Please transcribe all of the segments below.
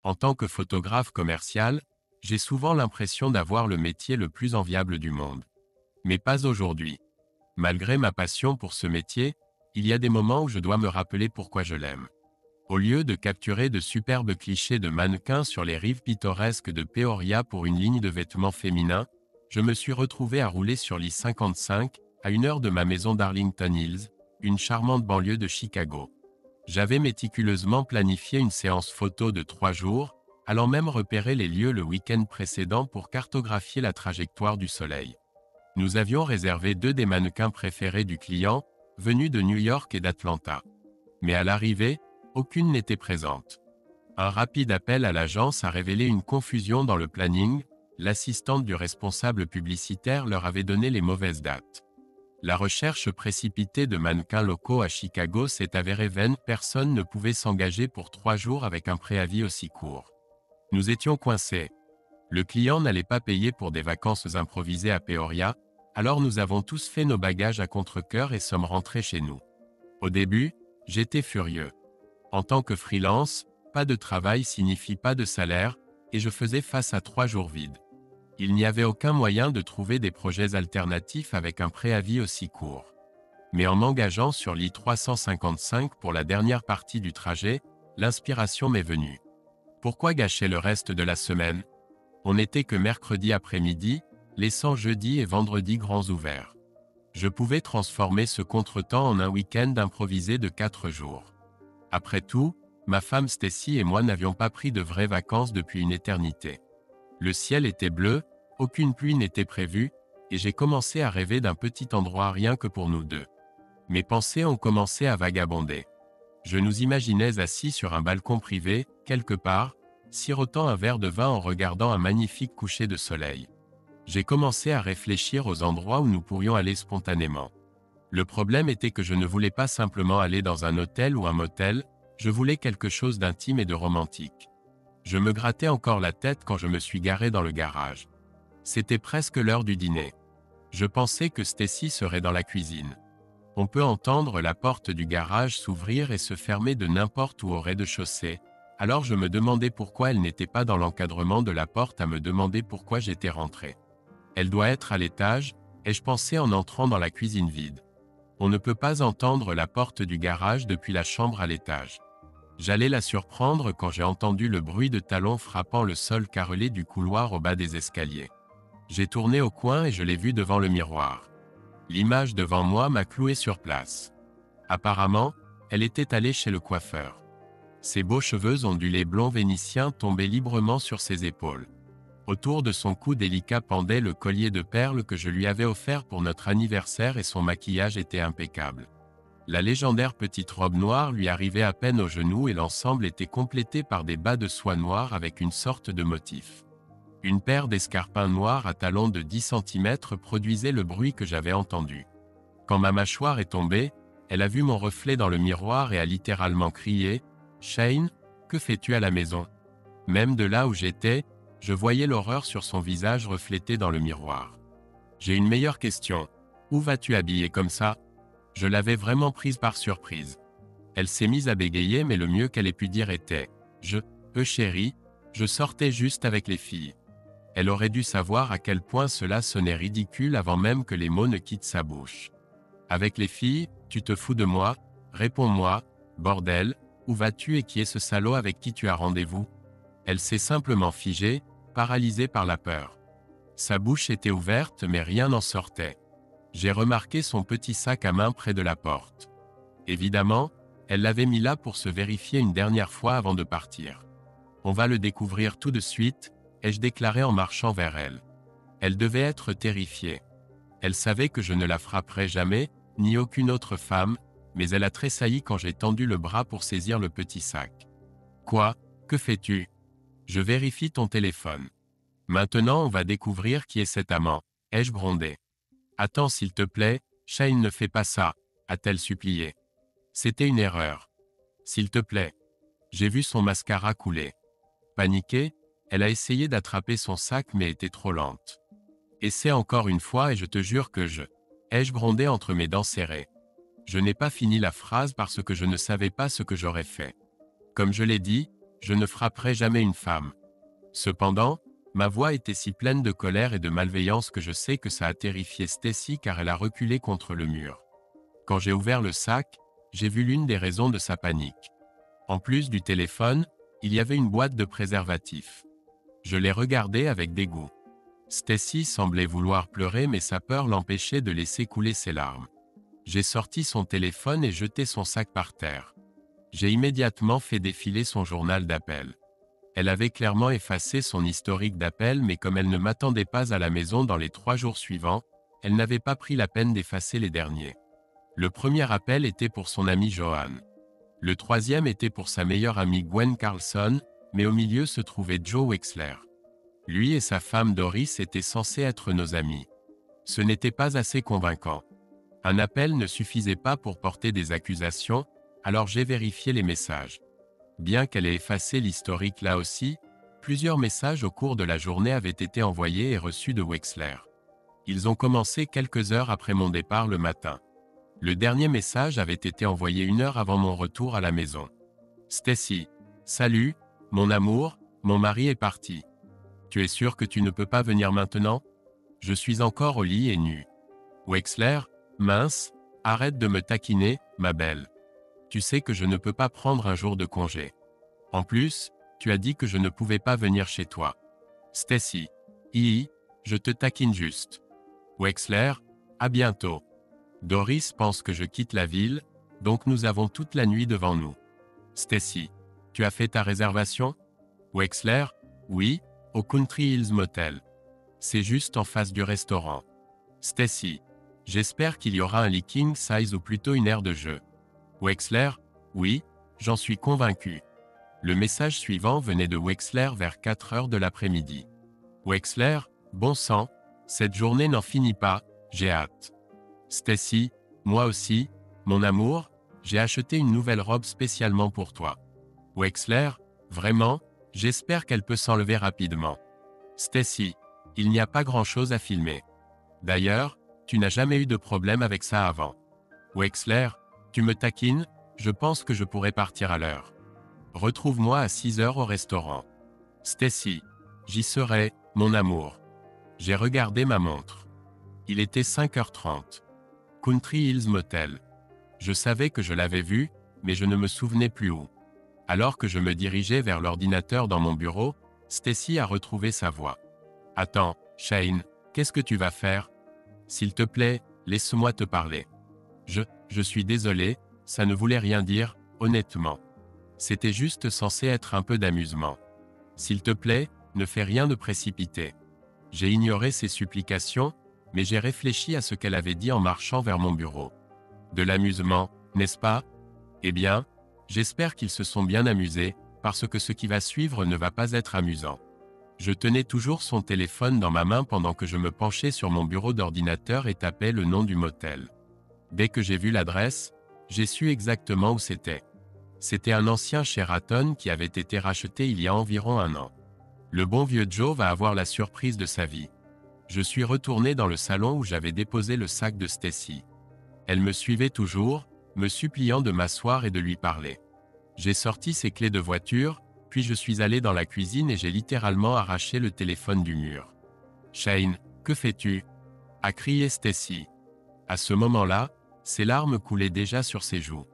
En tant que photographe commercial, j'ai souvent l'impression d'avoir le métier le plus enviable du monde. Mais pas aujourd'hui. Malgré ma passion pour ce métier, il y a des moments où je dois me rappeler pourquoi je l'aime. Au lieu de capturer de superbes clichés de mannequins sur les rives pittoresques de Peoria pour une ligne de vêtements féminins, je me suis retrouvé à rouler sur l'I-55, à 1 heure de ma maison d'Arlington Hills, une charmante banlieue de Chicago. J'avais méticuleusement planifié une séance photo de 3 jours, allant même repérer les lieux le week-end précédent pour cartographier la trajectoire du soleil. Nous avions réservé 2 des mannequins préférés du client, venus de New York et d'Atlanta. Mais à l'arrivée, aucune n'était présente. Un rapide appel à l'agence a révélé une confusion dans le planning, l'assistante du responsable publicitaire leur avait donné les mauvaises dates. La recherche précipitée de mannequins locaux à Chicago s'est avérée vaine, personne ne pouvait s'engager pour 3 jours avec un préavis aussi court. Nous étions coincés. Le client n'allait pas payer pour des vacances improvisées à Peoria, alors nous avons tous fait nos bagages à contre-cœur et sommes rentrés chez nous. Au début, j'étais furieux. En tant que freelance, pas de travail signifie pas de salaire, et je faisais face à 3 jours vides. Il n'y avait aucun moyen de trouver des projets alternatifs avec un préavis aussi court. Mais en m'engageant sur l'I-355 pour la dernière partie du trajet, l'inspiration m'est venue. Pourquoi gâcher le reste de la semaine? On n'était que mercredi après-midi, laissant jeudi et vendredi grands ouverts. Je pouvais transformer ce contretemps en un week-end improvisé de 4 jours. Après tout, ma femme Stacy et moi n'avions pas pris de vraies vacances depuis une éternité. Le ciel était bleu, aucune pluie n'était prévue, et j'ai commencé à rêver d'un petit endroit rien que pour nous deux. Mes pensées ont commencé à vagabonder. Je nous imaginais assis sur un balcon privé, quelque part, sirotant un verre de vin en regardant un magnifique coucher de soleil. J'ai commencé à réfléchir aux endroits où nous pourrions aller spontanément. Le problème était que je ne voulais pas simplement aller dans un hôtel ou un motel, je voulais quelque chose d'intime et de romantique. Je me grattais encore la tête quand je me suis garé dans le garage. C'était presque l'heure du dîner. Je pensais que Stacy serait dans la cuisine. On peut entendre la porte du garage s'ouvrir et se fermer de n'importe où au rez-de-chaussée, alors je me demandais pourquoi elle n'était pas dans l'encadrement de la porte à me demander pourquoi j'étais rentré. Elle doit être à l'étage, ai-je pensé en entrant dans la cuisine vide. On ne peut pas entendre la porte du garage depuis la chambre à l'étage. J'allais la surprendre quand j'ai entendu le bruit de talons frappant le sol carrelé du couloir au bas des escaliers. J'ai tourné au coin et je l'ai vue devant le miroir. L'image devant moi m'a cloué sur place. Apparemment, elle était allée chez le coiffeur. Ses beaux cheveux ondulés blonds vénitiens tombaient librement sur ses épaules. Autour de son cou délicat pendait le collier de perles que je lui avais offert pour notre anniversaire et son maquillage était impeccable. La légendaire petite robe noire lui arrivait à peine aux genoux et l'ensemble était complété par des bas de soie noirs avec une sorte de motif. Une paire d'escarpins noirs à talons de 10 cm produisait le bruit que j'avais entendu. Quand ma mâchoire est tombée, elle a vu mon reflet dans le miroir et a littéralement crié « Shane, que fais-tu à la maison ?» Même de là où j'étais, je voyais l'horreur sur son visage reflété dans le miroir. J'ai une meilleure question. Où vas-tu habillée comme ça? Je l'avais vraiment prise par surprise. Elle s'est mise à bégayer mais le mieux qu'elle ait pu dire était « chérie, je sortais juste avec les filles. » Elle aurait dû savoir à quel point cela sonnait ridicule avant même que les mots ne quittent sa bouche. « Avec les filles, tu te fous de moi? Réponds-moi, bordel, où vas-tu et qui est ce salaud avec qui tu as rendez-vous ?» Elle s'est simplement figée, paralysée par la peur. Sa bouche était ouverte mais rien n'en sortait. J'ai remarqué son petit sac à main près de la porte. Évidemment, elle l'avait mis là pour se vérifier une dernière fois avant de partir. On va le découvrir tout de suite, ai-je déclaré en marchant vers elle. Elle devait être terrifiée. Elle savait que je ne la frapperais jamais, ni aucune autre femme, mais elle a tressailli quand j'ai tendu le bras pour saisir le petit sac. « Quoi? Que fais-tu? » « Je vérifie ton téléphone. »« Maintenant on va découvrir qui est cet amant, ai-je grondé. »« Attends s'il te plaît, Shane ne fait pas ça, a-t-elle supplié. C'était une erreur. S'il te plaît. » J'ai vu son mascara couler. Paniquée, elle a essayé d'attraper son sac mais était trop lente. Essaie encore une fois et je te jure que ai-je grondé entre mes dents serrées. Je n'ai pas fini la phrase parce que je ne savais pas ce que j'aurais fait. Comme je l'ai dit, Je ne frapperai jamais une femme. Cependant, ma voix était si pleine de colère et de malveillance que je sais que ça a terrifié Stacy car elle a reculé contre le mur. Quand j'ai ouvert le sac, j'ai vu l'une des raisons de sa panique. En plus du téléphone, il y avait une boîte de préservatifs. Je l'ai regardée avec dégoût. Stacy semblait vouloir pleurer mais sa peur l'empêchait de laisser couler ses larmes. J'ai sorti son téléphone et jeté son sac par terre. J'ai immédiatement fait défiler son journal d'appel. Elle avait clairement effacé son historique d'appel mais comme elle ne m'attendait pas à la maison dans les 3 jours suivants, elle n'avait pas pris la peine d'effacer les derniers. Le premier appel était pour son ami Johan. Le troisième était pour sa meilleure amie Gwen Carlson, mais au milieu se trouvait Joe Wexler. Lui et sa femme Doris étaient censés être nos amis. Ce n'était pas assez convaincant. Un appel ne suffisait pas pour porter des accusations, alors j'ai vérifié les messages. Bien qu'elle ait effacé l'historique là aussi, plusieurs messages au cours de la journée avaient été envoyés et reçus de Wexler. Ils ont commencé quelques heures après mon départ le matin. Le dernier message avait été envoyé 1 heure avant mon retour à la maison. Stacy, salut, mon amour, mon mari est parti. Tu es sûr que tu ne peux pas venir maintenant? Je suis encore au lit et nu. Wexler, mince, arrête de me taquiner, ma belle. Tu sais que je ne peux pas prendre un jour de congé. En plus, tu as dit que je ne pouvais pas venir chez toi. Stacy, je te taquine juste. Wexler, à bientôt. Doris pense que je quitte la ville, donc nous avons toute la nuit devant nous. Stacy, tu as fait ta réservation? Wexler, oui, au Country Hills Motel. C'est juste en face du restaurant. Stacy, j'espère qu'il y aura un lit king size ou plutôt une aire de jeu. Wexler, oui, j'en suis convaincu. Le message suivant venait de Wexler vers 4 heures de l'après-midi. Wexler, bon sang, cette journée n'en finit pas, j'ai hâte. Stacy, moi aussi, mon amour, j'ai acheté une nouvelle robe spécialement pour toi. Wexler, vraiment, j'espère qu'elle peut s'enlever rapidement. Stacy, il n'y a pas grand-chose à filmer. D'ailleurs, tu n'as jamais eu de problème avec ça avant. Wexler, tu me taquines, je pense que je pourrais partir à l'heure. Retrouve-moi à 6 heures au restaurant. Stacy, j'y serai, mon amour. J'ai regardé ma montre. Il était 5h30. Country Hills Motel. Je savais que je l'avais vu, mais je ne me souvenais plus où. Alors que je me dirigeais vers l'ordinateur dans mon bureau, Stacy a retrouvé sa voix. Attends, Shane, qu'est-ce que tu vas faire? S'il te plaît, laisse-moi te parler. Je suis désolé, ça ne voulait rien dire, honnêtement. C'était juste censé être un peu d'amusement. S'il te plaît, ne fais rien de précipité. J'ai ignoré ses supplications, mais j'ai réfléchi à ce qu'elle avait dit en marchant vers mon bureau. De l'amusement, n'est-ce pas? Eh bien, j'espère qu'ils se sont bien amusés, parce que ce qui va suivre ne va pas être amusant. Je tenais toujours son téléphone dans ma main pendant que je me penchais sur mon bureau d'ordinateur et tapais le nom du motel. Dès que j'ai vu l'adresse, j'ai su exactement où c'était. C'était un ancien Sheraton qui avait été racheté il y a environ 1 an. Le bon vieux Joe va avoir la surprise de sa vie. Je suis retourné dans le salon où j'avais déposé le sac de Stacy. Elle me suivait toujours, me suppliant de m'asseoir et de lui parler. J'ai sorti ses clés de voiture, puis je suis allé dans la cuisine et j'ai littéralement arraché le téléphone du mur. « Shane, que fais-tu » a crié Stacy. À ce moment-là, ses larmes coulaient déjà sur ses joues.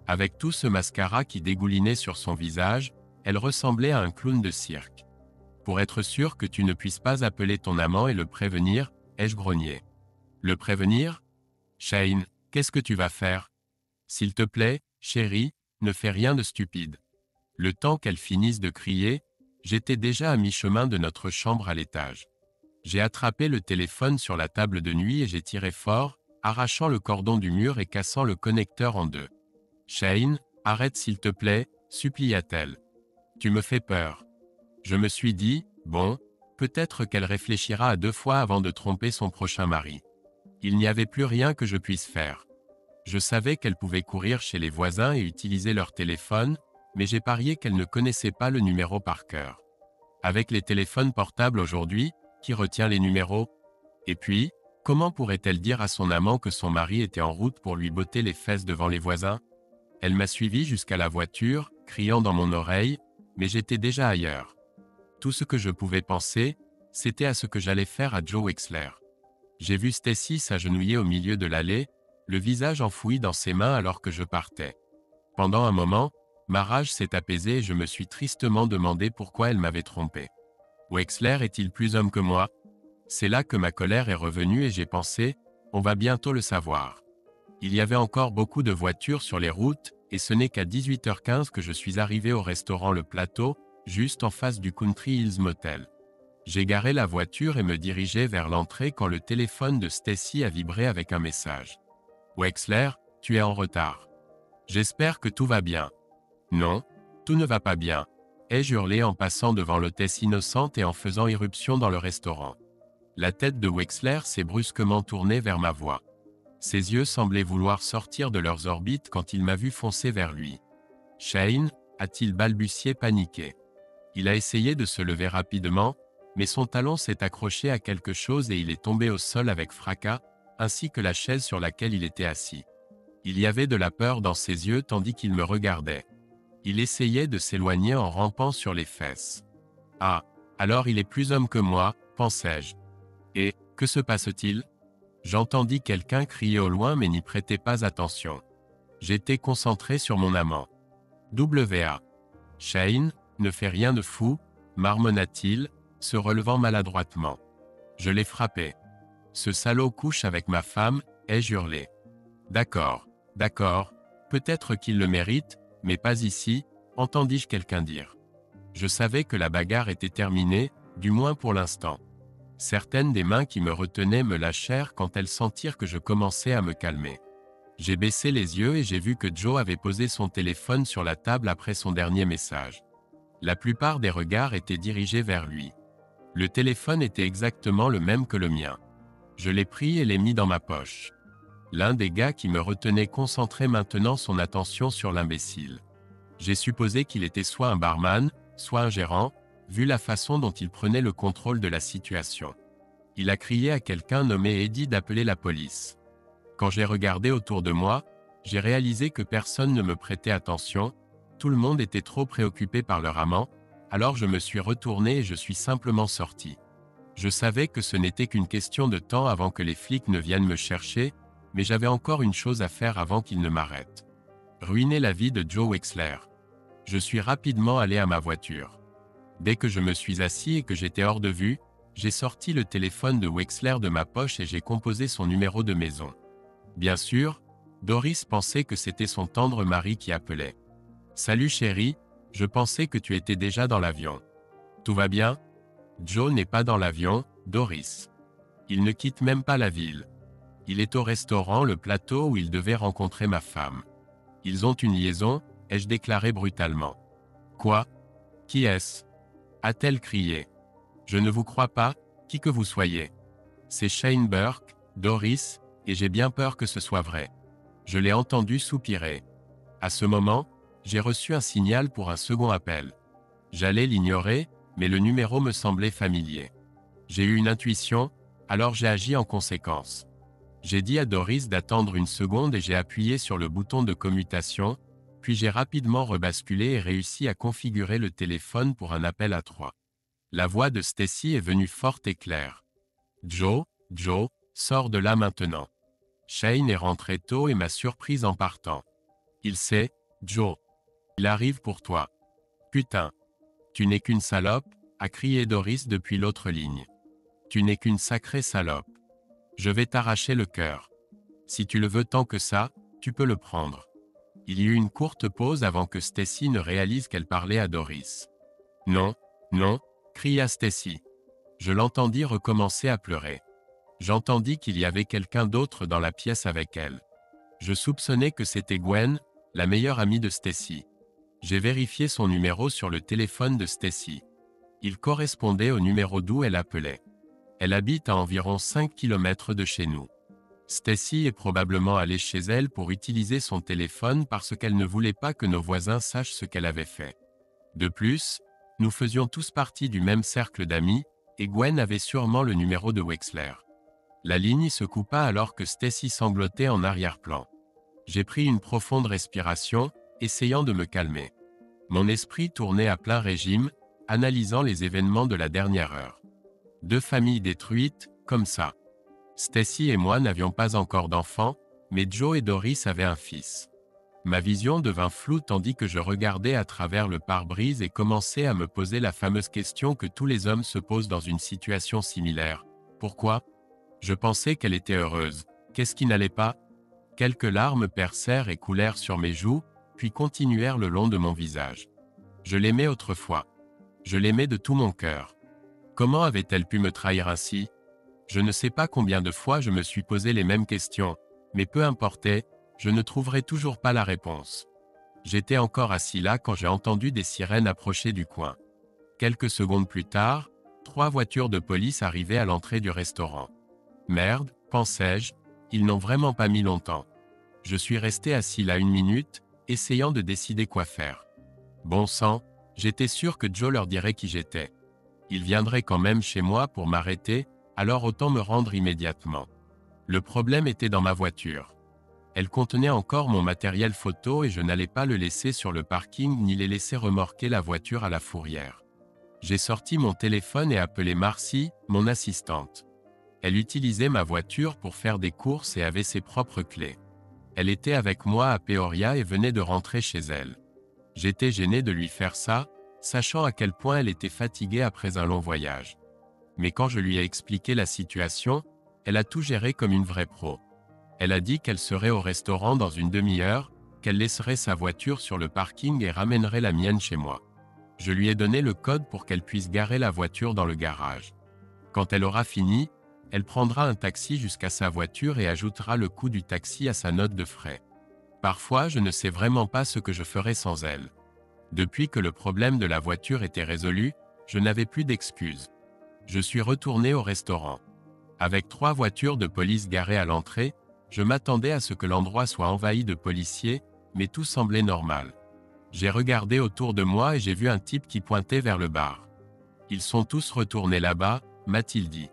Avec tout ce mascara qui dégoulinait sur son visage, elle ressemblait à un clown de cirque. « Pour être sûr que tu ne puisses pas appeler ton amant et le prévenir, ai-je grogné. « Le prévenir? Shane, qu'est-ce que tu vas faire? S'il te plaît, chérie, ne fais rien de stupide. » Le temps qu'elle finisse de crier, j'étais déjà à mi-chemin de notre chambre à l'étage. J'ai attrapé le téléphone sur la table de nuit et j'ai tiré fort, arrachant le cordon du mur et cassant le connecteur en 2. « Shane, arrête s'il te plaît, supplia-t-elle. Tu me fais peur. » Je me suis dit, bon, peut-être qu'elle réfléchira à 2 fois avant de tromper son prochain mari. Il n'y avait plus rien que je puisse faire. Je savais qu'elle pouvait courir chez les voisins et utiliser leur téléphone, mais j'ai parié qu'elle ne connaissait pas le numéro par cœur. Avec les téléphones portables aujourd'hui, qui retient les numéros? Et puis, comment pourrait-elle dire à son amant que son mari était en route pour lui botter les fesses devant les voisins? Elle m'a suivi jusqu'à la voiture, criant dans mon oreille, « Mais j'étais déjà ailleurs. Tout ce que je pouvais penser, c'était à ce que j'allais faire à Joe Wexler. J'ai vu Stacy s'agenouiller au milieu de l'allée, le visage enfoui dans ses mains alors que je partais. Pendant un moment, ma rage s'est apaisée et je me suis tristement demandé pourquoi elle m'avait trompé. Wexler est-il plus homme que moi? C'est là que ma colère est revenue et j'ai pensé, on va bientôt le savoir. Il y avait encore beaucoup de voitures sur les routes, et ce n'est qu'à 18h15 que je suis arrivé au restaurant Le Plateau, juste en face du Country Hills Motel. J'ai garé la voiture et me dirigeais vers l'entrée quand le téléphone de Stacy a vibré avec un message. Wexler, tu es en retard. J'espère que tout va bien. Non, tout ne va pas bien, ai-je hurlé en passant devant l'hôtesse innocente et en faisant irruption dans le restaurant. La tête de Wexler s'est brusquement tournée vers ma voix. Ses yeux semblaient vouloir sortir de leurs orbites quand il m'a vu foncer vers lui. Shane, a-t-il balbutié paniqué. Il a essayé de se lever rapidement, mais son talon s'est accroché à quelque chose et il est tombé au sol avec fracas, ainsi que la chaise sur laquelle il était assis. Il y avait de la peur dans ses yeux tandis qu'il me regardait. Il essayait de s'éloigner en rampant sur les fesses. Ah, alors il est plus homme que moi, pensai-je. Et, que se passe-t-il? J'entendis quelqu'un crier au loin mais n'y prêtais pas attention. J'étais concentré sur mon amant. W.A. Shane, ne fais rien de fou, marmonna-t-il, se relevant maladroitement. Je l'ai frappé. Ce salaud couche avec ma femme, ai-je hurlé. D'accord, peut-être qu'il le mérite, mais pas ici, entendis-je quelqu'un dire. Je savais que la bagarre était terminée, du moins pour l'instant. Certaines des mains qui me retenaient me lâchèrent quand elles sentirent que je commençais à me calmer. J'ai baissé les yeux et j'ai vu que Joe avait posé son téléphone sur la table après son dernier message. La plupart des regards étaient dirigés vers lui. Le téléphone était exactement le même que le mien. Je l'ai pris et l'ai mis dans ma poche. L'un des gars qui me retenait concentrait maintenant son attention sur l'imbécile. J'ai supposé qu'il était soit un barman, soit un gérant, vu la façon dont il prenait le contrôle de la situation. Il a crié à quelqu'un nommé Eddie d'appeler la police. Quand j'ai regardé autour de moi, j'ai réalisé que personne ne me prêtait attention, tout le monde était trop préoccupé par leur amant, alors je me suis retourné et je suis simplement sorti. Je savais que ce n'était qu'une question de temps avant que les flics ne viennent me chercher, mais j'avais encore une chose à faire avant qu'ils ne m'arrêtent. Ruiner la vie de Joe Wexler. Je suis rapidement allé à ma voiture. Dès que je me suis assis et que j'étais hors de vue, j'ai sorti le téléphone de Wexler de ma poche et j'ai composé son numéro de maison. Bien sûr, Doris pensait que c'était son tendre mari qui appelait. « Salut chérie, je pensais que tu étais déjà dans l'avion. Tout va bien? » Joe n'est pas dans l'avion, Doris. Il ne quitte même pas la ville. Il est au restaurant Le Plateau où il devait rencontrer ma femme. Ils ont une liaison, ai-je déclaré brutalement. Quoi? Qui est-ce? A-t-elle crié. Je ne vous crois pas, qui que vous soyez. C'est Shane Burke, Doris, et j'ai bien peur que ce soit vrai. Je l'ai entendu soupirer. À ce moment, j'ai reçu un signal pour un second appel. J'allais l'ignorer, mais le numéro me semblait familier. J'ai eu une intuition, alors j'ai agi en conséquence. J'ai dit à Doris d'attendre une seconde et j'ai appuyé sur le bouton de commutation, puis j'ai rapidement rebasculé et réussi à configurer le téléphone pour un appel à 3. La voix de Stacy est venue forte et claire. Joe, sors de là maintenant. Shane est rentré tôt et m'a surprise en partant. Il sait, Joe. Il arrive pour toi. Putain. Tu n'es qu'une salope, a crié Doris depuis l'autre ligne. Tu n'es qu'une sacrée salope. Je vais t'arracher le cœur. Si tu le veux tant que ça, tu peux le prendre. Il y eut une courte pause avant que Stacy ne réalise qu'elle parlait à Doris. Non, cria Stacy. Je l'entendis recommencer à pleurer. J'entendis qu'il y avait quelqu'un d'autre dans la pièce avec elle. Je soupçonnais que c'était Gwen, la meilleure amie de Stacy. J'ai vérifié son numéro sur le téléphone de Stacy. Il correspondait au numéro d'où elle appelait. Elle habite à environ 5 km de chez nous. Stacy est probablement allée chez elle pour utiliser son téléphone parce qu'elle ne voulait pas que nos voisins sachent ce qu'elle avait fait. De plus, nous faisions tous partie du même cercle d'amis, et Gwen avait sûrement le numéro de Wexler. La ligne se coupa alors que Stacy sanglotait en arrière-plan. J'ai pris une profonde respiration, essayant de me calmer. Mon esprit tournait à plein régime, analysant les événements de la dernière heure. 2 familles détruites, comme ça. Stacy et moi n'avions pas encore d'enfants, mais Joe et Doris avaient un fils. Ma vision devint floue tandis que je regardais à travers le pare-brise et commençais à me poser la fameuse question que tous les hommes se posent dans une situation similaire. Pourquoi ? Je pensais qu'elle était heureuse. Qu'est-ce qui n'allait pas ? Quelques larmes percèrent et coulèrent sur mes joues, puis continuèrent le long de mon visage. Je l'aimais autrefois. Je l'aimais de tout mon cœur. Comment avait-elle pu me trahir ainsi ? Je ne sais pas combien de fois je me suis posé les mêmes questions, mais peu importait, je ne trouverais toujours pas la réponse. J'étais encore assis là quand j'ai entendu des sirènes approcher du coin. Quelques secondes plus tard, 3 voitures de police arrivaient à l'entrée du restaurant. Merde, pensais-je, ils n'ont vraiment pas mis longtemps. Je suis resté assis là 1 minute, essayant de décider quoi faire. Bon sang, j'étais sûr que Joe leur dirait qui j'étais. Il viendrait quand même chez moi pour m'arrêter, alors autant me rendre immédiatement. Le problème était dans ma voiture. Elle contenait encore mon matériel photo et je n'allais pas le laisser sur le parking ni les laisser remorquer la voiture à la fourrière. J'ai sorti mon téléphone et appelé Marcy, mon assistante. Elle utilisait ma voiture pour faire des courses et avait ses propres clés. Elle était avec moi à Peoria et venait de rentrer chez elle. J'étais gêné de lui faire ça, sachant à quel point elle était fatiguée après un long voyage. Mais quand je lui ai expliqué la situation, elle a tout géré comme une vraie pro. Elle a dit qu'elle serait au restaurant dans une demi-heure, qu'elle laisserait sa voiture sur le parking et ramènerait la mienne chez moi. Je lui ai donné le code pour qu'elle puisse garer la voiture dans le garage. Quand elle aura fini, elle prendra un taxi jusqu'à sa voiture et ajoutera le coût du taxi à sa note de frais. Parfois, je ne sais vraiment pas ce que je ferais sans elle. Depuis que le problème de la voiture était résolu, je n'avais plus d'excuses. Je suis retourné au restaurant. Avec 3 voitures de police garées à l'entrée, je m'attendais à ce que l'endroit soit envahi de policiers, mais tout semblait normal. J'ai regardé autour de moi et j'ai vu un type qui pointait vers le bar. Ils sont tous retournés là-bas, m'a-t-il dit.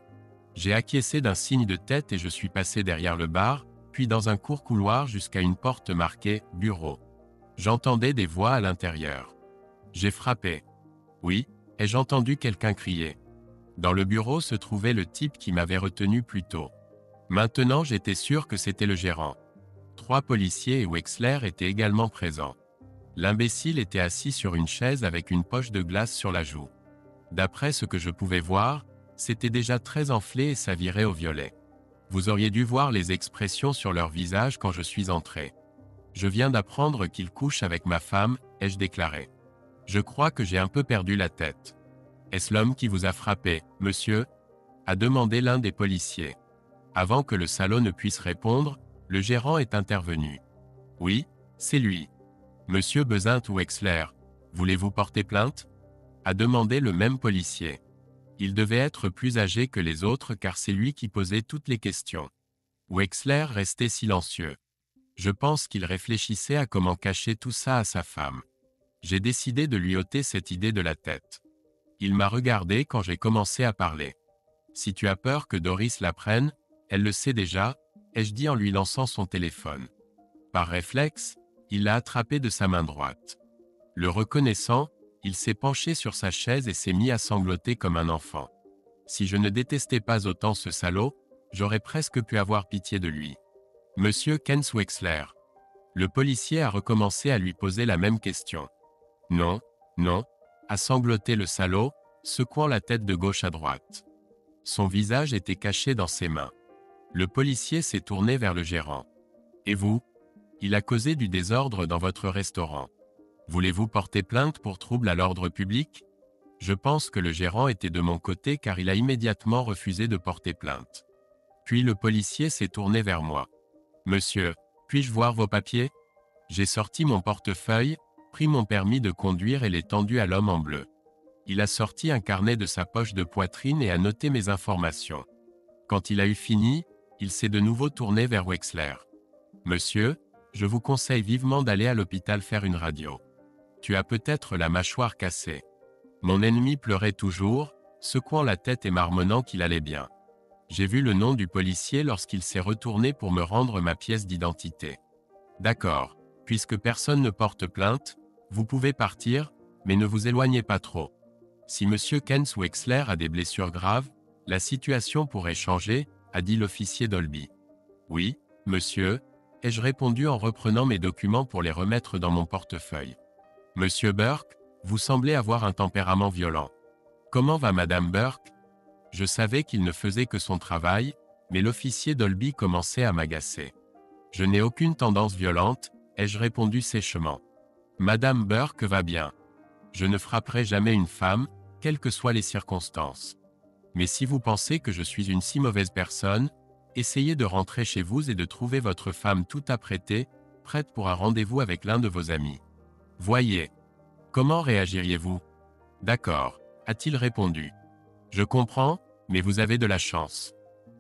J'ai acquiescé d'un signe de tête et je suis passé derrière le bar, puis dans un court couloir jusqu'à une porte marquée « Bureau ». J'entendais des voix à l'intérieur. J'ai frappé. Oui, ai-je entendu quelqu'un crier. Dans le bureau se trouvait le type qui m'avait retenu plus tôt. Maintenant j'étais sûr que c'était le gérant. 3 policiers et Wexler étaient également présents. L'imbécile était assis sur une chaise avec une poche de glace sur la joue. D'après ce que je pouvais voir, c'était déjà très enflé et ça virait au violet. Vous auriez dû voir les expressions sur leur visage quand je suis entré. Je viens d'apprendre qu'il couche avec ma femme, ai-je déclaré. Je crois que j'ai un peu perdu la tête. Est-ce l'homme qui vous a frappé, monsieur ? A demandé l'un des policiers. Avant que le salaud ne puisse répondre, le gérant est intervenu. Oui, c'est lui. Monsieur Bezint ou Wexler, voulez-vous porter plainte ? A demandé le même policier. Il devait être plus âgé que les autres car c'est lui qui posait toutes les questions. Wexler restait silencieux. Je pense qu'il réfléchissait à comment cacher tout ça à sa femme. J'ai décidé de lui ôter cette idée de la tête. Il m'a regardé quand j'ai commencé à parler. Si tu as peur que Doris l'apprenne, elle le sait déjà, ai-je dit en lui lançant son téléphone. Par réflexe, il l'a attrapé de sa main droite. Le reconnaissant, il s'est penché sur sa chaise et s'est mis à sangloter comme un enfant. Si je ne détestais pas autant ce salaud, j'aurais presque pu avoir pitié de lui. Monsieur Kens Wexler. Le policier a recommencé à lui poser la même question. Non, non, a sangloté le salaud, secouant la tête de gauche à droite. Son visage était caché dans ses mains. Le policier s'est tourné vers le gérant. Et vous ? Il a causé du désordre dans votre restaurant. Voulez-vous porter plainte pour trouble à l'ordre public ? Je pense que le gérant était de mon côté car il a immédiatement refusé de porter plainte. Puis le policier s'est tourné vers moi. Monsieur, puis-je voir vos papiers ? J'ai sorti mon portefeuille, pris mon permis de conduire et l'ai tendu à l'homme en bleu. Il a sorti un carnet de sa poche de poitrine et a noté mes informations. Quand il a eu fini, il s'est de nouveau tourné vers Wexler. Monsieur, je vous conseille vivement d'aller à l'hôpital faire une radio. Tu as peut-être la mâchoire cassée. Mon ennemi pleurait toujours, secouant la tête et marmonnant qu'il allait bien. J'ai vu le nom du policier lorsqu'il s'est retourné pour me rendre ma pièce d'identité. D'accord, puisque personne ne porte plainte, Vous pouvez partir, mais ne vous éloignez pas trop. Si M. Kens Wexler a des blessures graves, la situation pourrait changer, a dit l'officier Dolby. Oui, monsieur, ai-je répondu en reprenant mes documents pour les remettre dans mon portefeuille. Monsieur Burke, vous semblez avoir un tempérament violent. Comment va Madame Burke? Je savais qu'il ne faisait que son travail, mais l'officier Dolby commençait à m'agacer. Je n'ai aucune tendance violente, ai-je répondu sèchement. Madame Burke va bien. Je ne frapperai jamais une femme, quelles que soient les circonstances. Mais si vous pensez que je suis une si mauvaise personne, essayez de rentrer chez vous et de trouver votre femme tout apprêtée, prête pour un rendez-vous avec l'un de vos amis. Voyez. Comment réagiriez-vous? D'accord, a-t-il répondu. Je comprends, mais vous avez de la chance.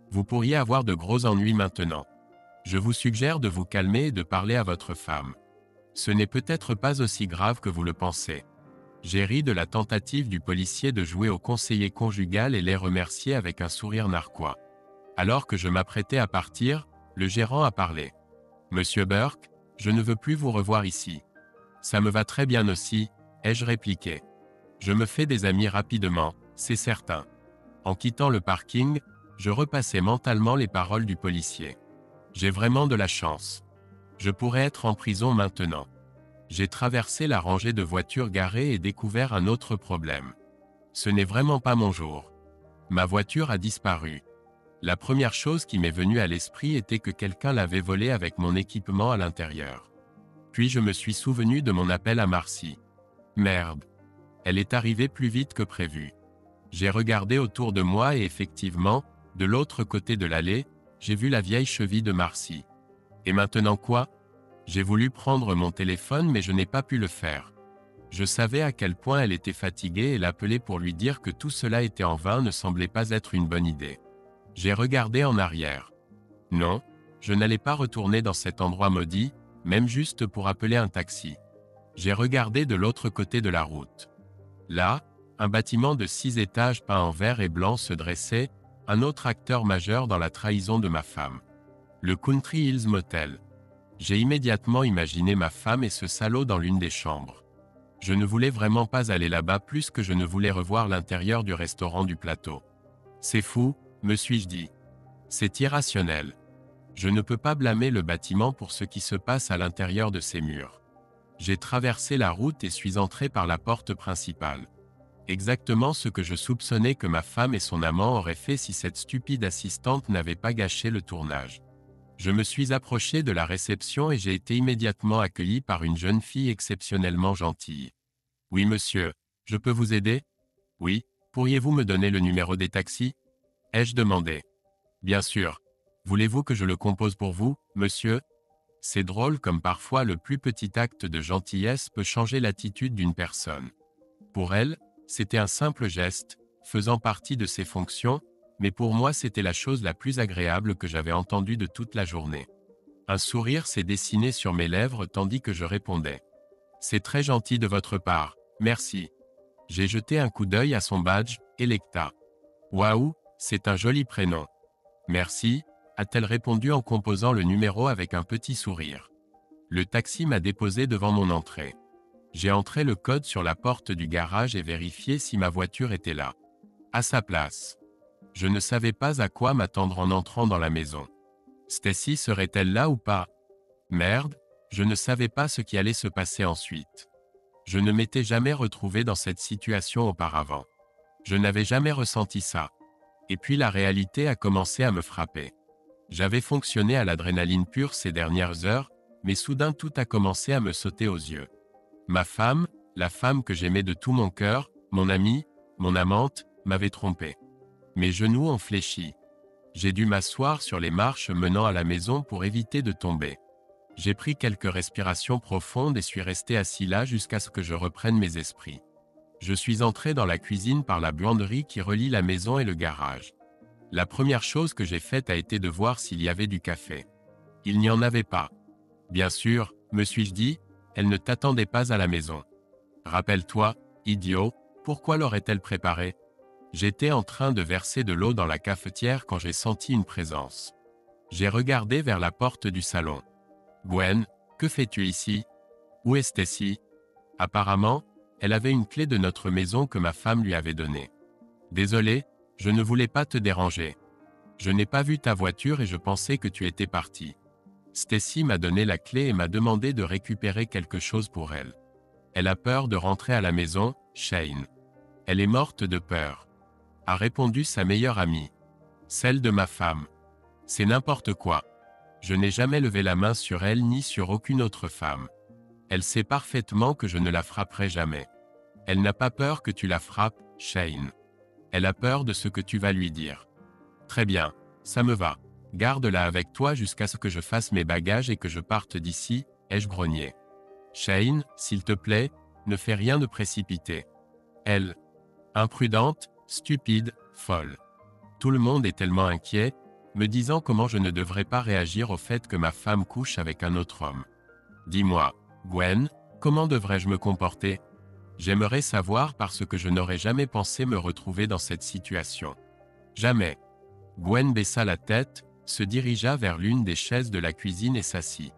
Vous pourriez avoir de gros ennuis maintenant. Je vous suggère de vous calmer et de parler à votre femme. Ce n'est peut-être pas aussi grave que vous le pensez. J'ai ri de la tentative du policier de jouer au conseiller conjugal et les remercier avec un sourire narquois. Alors que je m'apprêtais à partir, le gérant a parlé. Monsieur Burke, je ne veux plus vous revoir ici. Ça me va très bien aussi, ai-je répliqué. Je me fais des amis rapidement, c'est certain. En quittant le parking, je repassais mentalement les paroles du policier. J'ai vraiment de la chance. Je pourrais être en prison maintenant. J'ai traversé la rangée de voitures garées et découvert un autre problème. Ce n'est vraiment pas mon jour. Ma voiture a disparu. La première chose qui m'est venue à l'esprit était que quelqu'un l'avait volée avec mon équipement à l'intérieur. Puis je me suis souvenu de mon appel à Marcy. Merde. Elle est arrivée plus vite que prévu. J'ai regardé autour de moi et effectivement, de l'autre côté de l'allée, j'ai vu la vieille cheville de Marcy. Et maintenant quoi? J'ai voulu prendre mon téléphone mais je n'ai pas pu le faire. Je savais à quel point elle était fatiguée et l'appeler pour lui dire que tout cela était en vain ne semblait pas être une bonne idée. J'ai regardé en arrière. Non, je n'allais pas retourner dans cet endroit maudit, même juste pour appeler un taxi. J'ai regardé de l'autre côté de la route. Là, un bâtiment de 6 étages peint en vert et blanc se dressait, un autre acteur majeur dans la trahison de ma femme. Le Country Hills Motel. J'ai immédiatement imaginé ma femme et ce salaud dans l'une des chambres. Je ne voulais vraiment pas aller là-bas plus que je ne voulais revoir l'intérieur du restaurant du plateau. C'est fou, me suis-je dit. C'est irrationnel. Je ne peux pas blâmer le bâtiment pour ce qui se passe à l'intérieur de ses murs. J'ai traversé la route et suis entré par la porte principale. Exactement ce que je soupçonnais que ma femme et son amant auraient fait si cette stupide assistante n'avait pas gâché le tournage. Je me suis approché de la réception et j'ai été immédiatement accueilli par une jeune fille exceptionnellement gentille. « Oui monsieur, je peux vous aider? Oui, pourriez-vous me donner le numéro des taxis? » ai-je demandé. « Bien sûr. Voulez-vous que je le compose pour vous, monsieur? » C'est drôle comme parfois le plus petit acte de gentillesse peut changer l'attitude d'une personne. Pour elle, c'était un simple geste, faisant partie de ses fonctions, mais pour moi c'était la chose la plus agréable que j'avais entendue de toute la journée. Un sourire s'est dessiné sur mes lèvres tandis que je répondais. « C'est très gentil de votre part, merci. » J'ai jeté un coup d'œil à son badge, Electa. « Waouh, c'est un joli prénom. »« Merci », a-t-elle répondu en composant le numéro avec un petit sourire. Le taxi m'a déposé devant mon entrée. J'ai entré le code sur la porte du garage et vérifié si ma voiture était là. À sa place. Je ne savais pas à quoi m'attendre en entrant dans la maison. Stacy serait-elle là ou pas? Merde, je ne savais pas ce qui allait se passer ensuite. Je ne m'étais jamais retrouvé dans cette situation auparavant. Je n'avais jamais ressenti ça. Et puis la réalité a commencé à me frapper. J'avais fonctionné à l'adrénaline pure ces dernières heures, mais soudain tout a commencé à me sauter aux yeux. Ma femme, la femme que j'aimais de tout mon cœur, mon amie, mon amante, m'avait trompé. Mes genoux ont fléchi. J'ai dû m'asseoir sur les marches menant à la maison pour éviter de tomber. J'ai pris quelques respirations profondes et suis resté assis là jusqu'à ce que je reprenne mes esprits. Je suis entré dans la cuisine par la buanderie qui relie la maison et le garage. La première chose que j'ai faite a été de voir s'il y avait du café. Il n'y en avait pas. Bien sûr, me suis-je dit, elle ne t'attendait pas à la maison. Rappelle-toi, idiot, pourquoi l'aurait-elle préparé? J'étais en train de verser de l'eau dans la cafetière quand j'ai senti une présence. J'ai regardé vers la porte du salon. « Gwen, que fais-tu ici? Où est Stacy? » Apparemment, elle avait une clé de notre maison que ma femme lui avait donnée. Désolé, je ne voulais pas te déranger. Je n'ai pas vu ta voiture et je pensais que tu étais parti. Stacy m'a donné la clé et m'a demandé de récupérer quelque chose pour elle. Elle a peur de rentrer à la maison, Shane. Elle est morte de peur. A répondu sa meilleure amie. Celle de ma femme. C'est n'importe quoi. Je n'ai jamais levé la main sur elle ni sur aucune autre femme. Elle sait parfaitement que je ne la frapperai jamais. Elle n'a pas peur que tu la frappes, Shane. Elle a peur de ce que tu vas lui dire. Très bien, ça me va. Garde-la avec toi jusqu'à ce que je fasse mes bagages et que je parte d'ici, ai-je grogné. Shane, s'il te plaît, ne fais rien de précipité. Elle. Imprudente, stupide, folle. Tout le monde est tellement inquiet, me disant comment je ne devrais pas réagir au fait que ma femme couche avec un autre homme. Dis-moi, Gwen, comment devrais-je me comporter? J'aimerais savoir parce que je n'aurais jamais pensé me retrouver dans cette situation. Jamais. Gwen baissa la tête, se dirigea vers l'une des chaises de la cuisine et s'assit.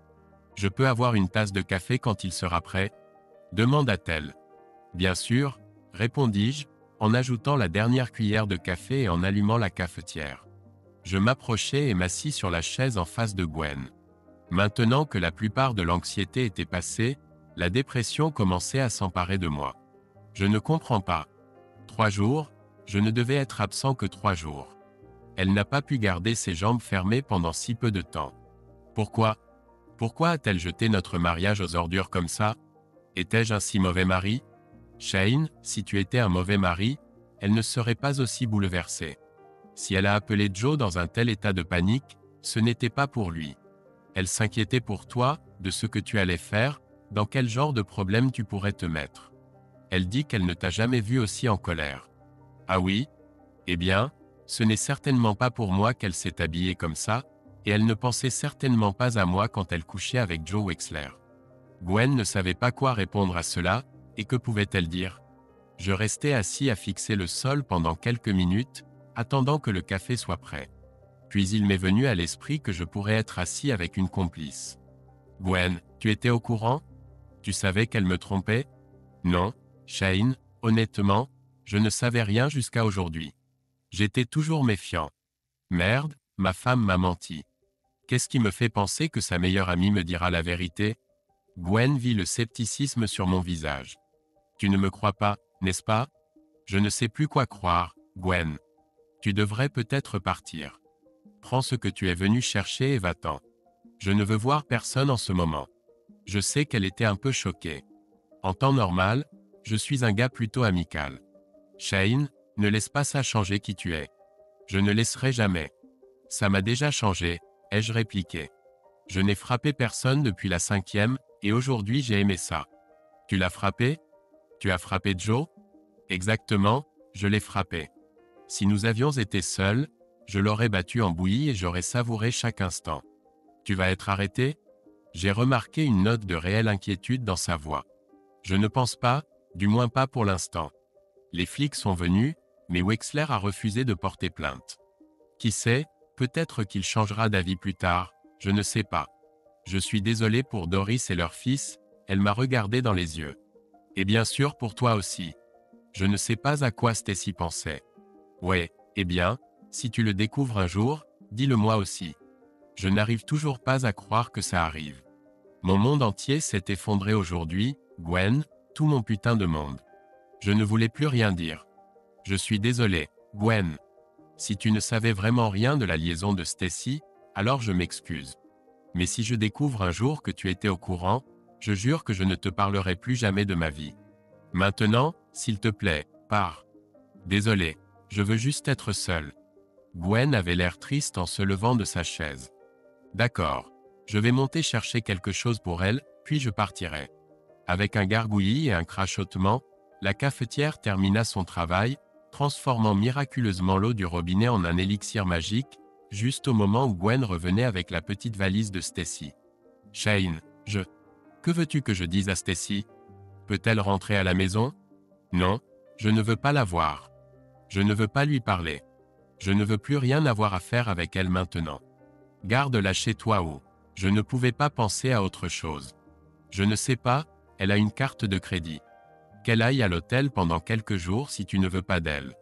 Je peux avoir une tasse de café quand il sera prêt? Demanda-t-elle. Bien sûr, répondis-je, en ajoutant la dernière cuillère de café et en allumant la cafetière. Je m'approchai et m'assis sur la chaise en face de Gwen. Maintenant que la plupart de l'anxiété était passée, la dépression commençait à s'emparer de moi. Je ne comprends pas. 3 jours, je ne devais être absent que 3 jours. Elle n'a pas pu garder ses jambes fermées pendant si peu de temps. Pourquoi? Pourquoi a-t-elle jeté notre mariage aux ordures comme ça? Étais-je un si mauvais mari? Shane, si tu étais un mauvais mari, elle ne serait pas aussi bouleversée. Si elle a appelé Joe dans un tel état de panique, ce n'était pas pour lui. Elle s'inquiétait pour toi, de ce que tu allais faire, dans quel genre de problème tu pourrais te mettre. Elle dit qu'elle ne t'a jamais vu aussi en colère. Ah oui? Eh bien, ce n'est certainement pas pour moi qu'elle s'est habillée comme ça, et elle ne pensait certainement pas à moi quand elle couchait avec Joe Wexler. Gwen ne savait pas quoi répondre à cela, et que pouvait-elle dire? Je restais assis à fixer le sol pendant quelques minutes, attendant que le café soit prêt. Puis il m'est venu à l'esprit que je pourrais être assis avec une complice. Gwen, tu étais au courant? Tu savais qu'elle me trompait? Non, Shane, honnêtement, je ne savais rien jusqu'à aujourd'hui. J'étais toujours méfiant. Merde, ma femme m'a menti. Qu'est-ce qui me fait penser que sa meilleure amie me dira la vérité? Gwen vit le scepticisme sur mon visage. Tu ne me crois pas, n'est-ce pas? Je ne sais plus quoi croire, Gwen. Tu devrais peut-être partir. Prends ce que tu es venu chercher et va-t'en. Je ne veux voir personne en ce moment. Je sais qu'elle était un peu choquée. En temps normal, je suis un gars plutôt amical. Shane, ne laisse pas ça changer qui tu es. Je ne laisserai jamais. Ça m'a déjà changé, ai-je répliqué. Je n'ai frappé personne depuis la 5e, et aujourd'hui j'ai aimé ça. Tu l'as frappé? Tu as frappé Joe? Exactement, je l'ai frappé. Si nous avions été seuls, je l'aurais battu en bouillie et j'aurais savouré chaque instant. Tu vas être arrêté? J'ai remarqué une note de réelle inquiétude dans sa voix. Je ne pense pas, du moins pas pour l'instant. Les flics sont venus, mais Wexler a refusé de porter plainte. Qui sait, peut-être qu'il changera d'avis plus tard, je ne sais pas. Je suis désolé pour Doris et leur fils, elle m'a regardé dans les yeux. Et bien sûr pour toi aussi. Je ne sais pas à quoi Stacy pensait. Ouais, eh bien, si tu le découvres un jour, dis-le-moi aussi. Je n'arrive toujours pas à croire que ça arrive. Mon monde entier s'est effondré aujourd'hui, Gwen, tout mon putain de monde. Je ne voulais plus rien dire. Je suis désolé, Gwen. Si tu ne savais vraiment rien de la liaison de Stacy, alors je m'excuse. Mais si je découvre un jour que tu étais au courant, je jure que je ne te parlerai plus jamais de ma vie. Maintenant, s'il te plaît, pars. Désolé, je veux juste être seul. Gwen avait l'air triste en se levant de sa chaise. D'accord, je vais monter chercher quelque chose pour elle, puis je partirai. Avec un gargouillis et un crachotement, la cafetière termina son travail, transformant miraculeusement l'eau du robinet en un élixir magique, juste au moment où Gwen revenait avec la petite valise de Stacy. Shane, Que veux-tu que je dise à Stacy? Peut-elle rentrer à la maison? Non, je ne veux pas la voir. Je ne veux pas lui parler. Je ne veux plus rien avoir à faire avec elle maintenant. Garde-la chez toi ou. Je ne pouvais pas penser à autre chose. Je ne sais pas, Elle a une carte de crédit. Qu'elle aille à l'hôtel pendant quelques jours si tu ne veux pas d'elle.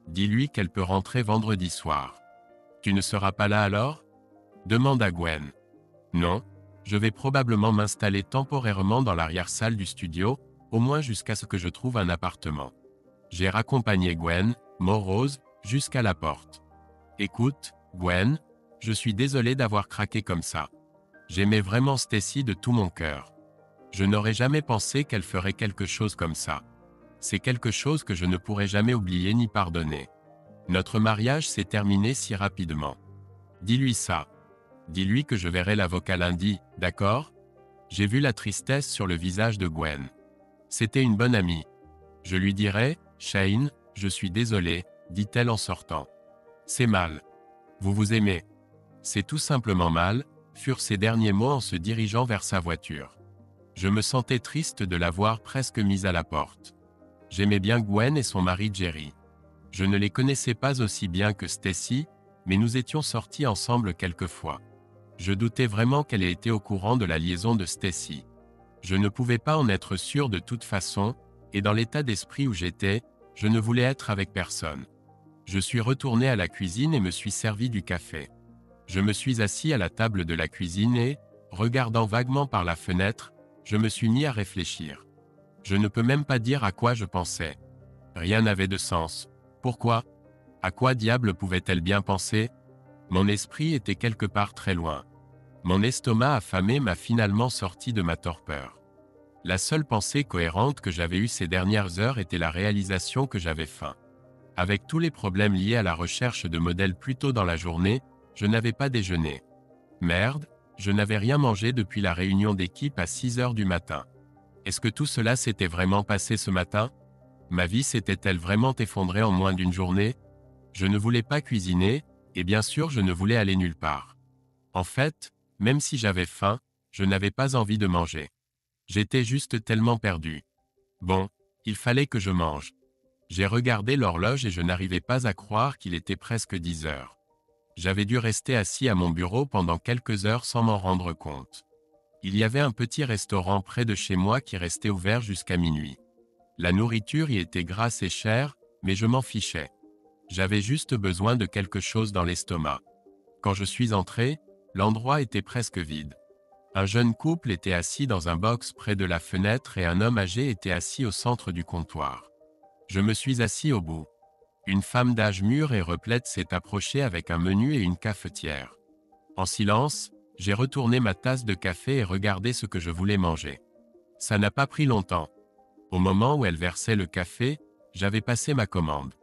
Dis-lui qu'elle peut rentrer vendredi soir. Tu ne seras pas là alors? Demande à Gwen. Non, je vais probablement m'installer temporairement dans l'arrière-salle du studio, au moins jusqu'à ce que je trouve un appartement. J'ai raccompagné Gwen, morose, jusqu'à la porte. Écoute, Gwen, je suis désolé d'avoir craqué comme ça. J'aimais vraiment Stacy de tout mon cœur. Je n'aurais jamais pensé qu'elle ferait quelque chose comme ça. C'est quelque chose que je ne pourrai jamais oublier ni pardonner. Notre mariage s'est terminé si rapidement. Dis-lui ça. Dis-lui que je verrai l'avocat lundi, d'accord? J'ai vu la tristesse sur le visage de Gwen. C'était une bonne amie. Je lui dirai, Shane, je suis désolé, dit-elle en sortant. C'est mal. Vous vous aimez. C'est tout simplement mal, furent ses derniers mots en se dirigeant vers sa voiture. Je me sentais triste de l'avoir presque mise à la porte. J'aimais bien Gwen et son mari Jerry. Je ne les connaissais pas aussi bien que Stacy, mais nous étions sortis ensemble quelquefois. Je doutais vraiment qu'elle ait été au courant de la liaison de Stacy. Je ne pouvais pas en être sûr de toute façon, et dans l'état d'esprit où j'étais, je ne voulais être avec personne. Je suis retourné à la cuisine et me suis servi du café. Je me suis assis à la table de la cuisine et, regardant vaguement par la fenêtre, je me suis mis à réfléchir. Je ne peux même pas dire à quoi je pensais. Rien n'avait de sens. Pourquoi? À quoi diable pouvait-elle bien penser? Mon esprit était quelque part très loin. Mon estomac affamé m'a finalement sorti de ma torpeur. La seule pensée cohérente que j'avais eue ces dernières heures était la réalisation que j'avais faim. Avec tous les problèmes liés à la recherche de modèles plus tôt dans la journée, je n'avais pas déjeuné. Merde, je n'avais rien mangé depuis la réunion d'équipe à 6 heures du matin. Est-ce que tout cela s'était vraiment passé ce matin? Ma vie s'était-elle vraiment effondrée en moins d'une journée? Je ne voulais pas cuisiner, et bien sûr je ne voulais aller nulle part. En fait, même si j'avais faim, je n'avais pas envie de manger. J'étais juste tellement perdu. Bon, il fallait que je mange. J'ai regardé l'horloge et je n'arrivais pas à croire qu'il était presque 10 heures. J'avais dû rester assis à mon bureau pendant quelques heures sans m'en rendre compte. Il y avait un petit restaurant près de chez moi qui restait ouvert jusqu'à minuit. La nourriture y était grasse et chère, mais je m'en fichais. J'avais juste besoin de quelque chose dans l'estomac. Quand je suis entré, l'endroit était presque vide. Un jeune couple était assis dans un box près de la fenêtre et un homme âgé était assis au centre du comptoir. Je me suis assis au bout. Une femme d'âge mûr et replète s'est approchée avec un menu et une cafetière. En silence, j'ai retourné ma tasse de café et regardé ce que je voulais manger. Ça n'a pas pris longtemps. Au moment où elle versait le café, j'avais passé ma commande.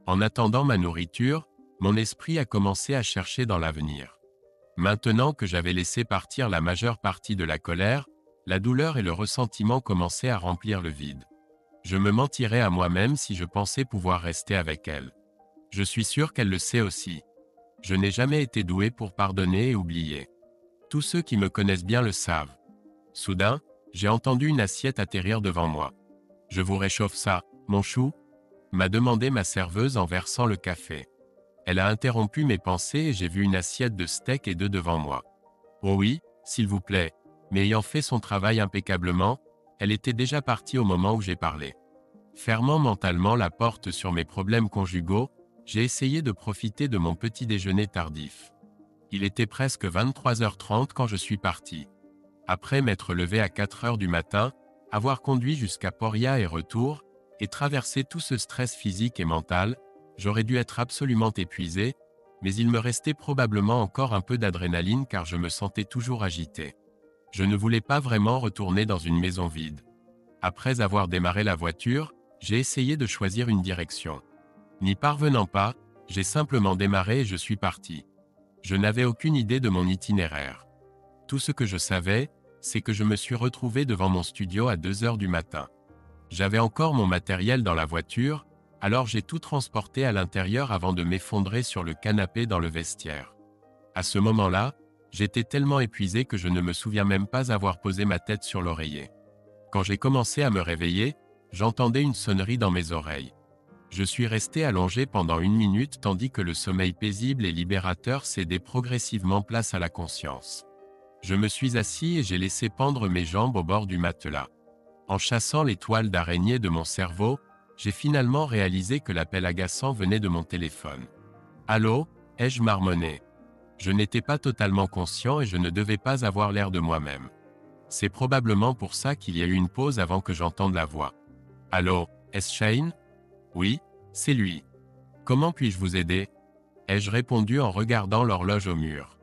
En attendant ma nourriture, mon esprit a commencé à chercher dans l'avenir. Maintenant que j'avais laissé partir la majeure partie de la colère, la douleur et le ressentiment commençaient à remplir le vide. Je me mentirais à moi-même si je pensais pouvoir rester avec elle. Je suis sûr qu'elle le sait aussi. Je n'ai jamais été doué pour pardonner et oublier. Tous ceux qui me connaissent bien le savent. Soudain, j'ai entendu une assiette atterrir devant moi. « Je vous réchauffe ça, mon chou ?» m'a demandé ma serveuse en versant le café. Elle a interrompu mes pensées et j'ai vu une assiette de steak et d'œufs devant moi. Oh oui, s'il vous plaît, mais ayant fait son travail impeccablement, elle était déjà partie au moment où j'ai parlé. Fermant mentalement la porte sur mes problèmes conjugaux, j'ai essayé de profiter de mon petit déjeuner tardif. Il était presque 23h30 quand je suis parti. Après m'être levé à 4h du matin, avoir conduit jusqu'à Poria et retour, et traversé tout ce stress physique et mental, j'aurais dû être absolument épuisé, mais il me restait probablement encore un peu d'adrénaline car je me sentais toujours agité. Je ne voulais pas vraiment retourner dans une maison vide. Après avoir démarré la voiture, j'ai essayé de choisir une direction. N'y parvenant pas, j'ai simplement démarré et je suis parti. Je n'avais aucune idée de mon itinéraire. Tout ce que je savais, c'est que je me suis retrouvé devant mon studio à 2h du matin. J'avais encore mon matériel dans la voiture, alors j'ai tout transporté à l'intérieur avant de m'effondrer sur le canapé dans le vestiaire. À ce moment-là, j'étais tellement épuisé que je ne me souviens même pas avoir posé ma tête sur l'oreiller. Quand j'ai commencé à me réveiller, j'entendais une sonnerie dans mes oreilles. Je suis resté allongé pendant 1 minute tandis que le sommeil paisible et libérateur cédait progressivement place à la conscience. Je me suis assis et j'ai laissé pendre mes jambes au bord du matelas. En chassant les toiles d'araignée de mon cerveau, j'ai finalement réalisé que l'appel agaçant venait de mon téléphone. Allô, ai-je marmonné. Je n'étais pas totalement conscient et je ne devais pas avoir l'air de moi-même. C'est probablement pour ça qu'il y a eu une pause avant que j'entende la voix. Allô, est-ce Shane? Oui, c'est lui. Comment puis-je vous aider? Ai-je répondu en regardant l'horloge au mur.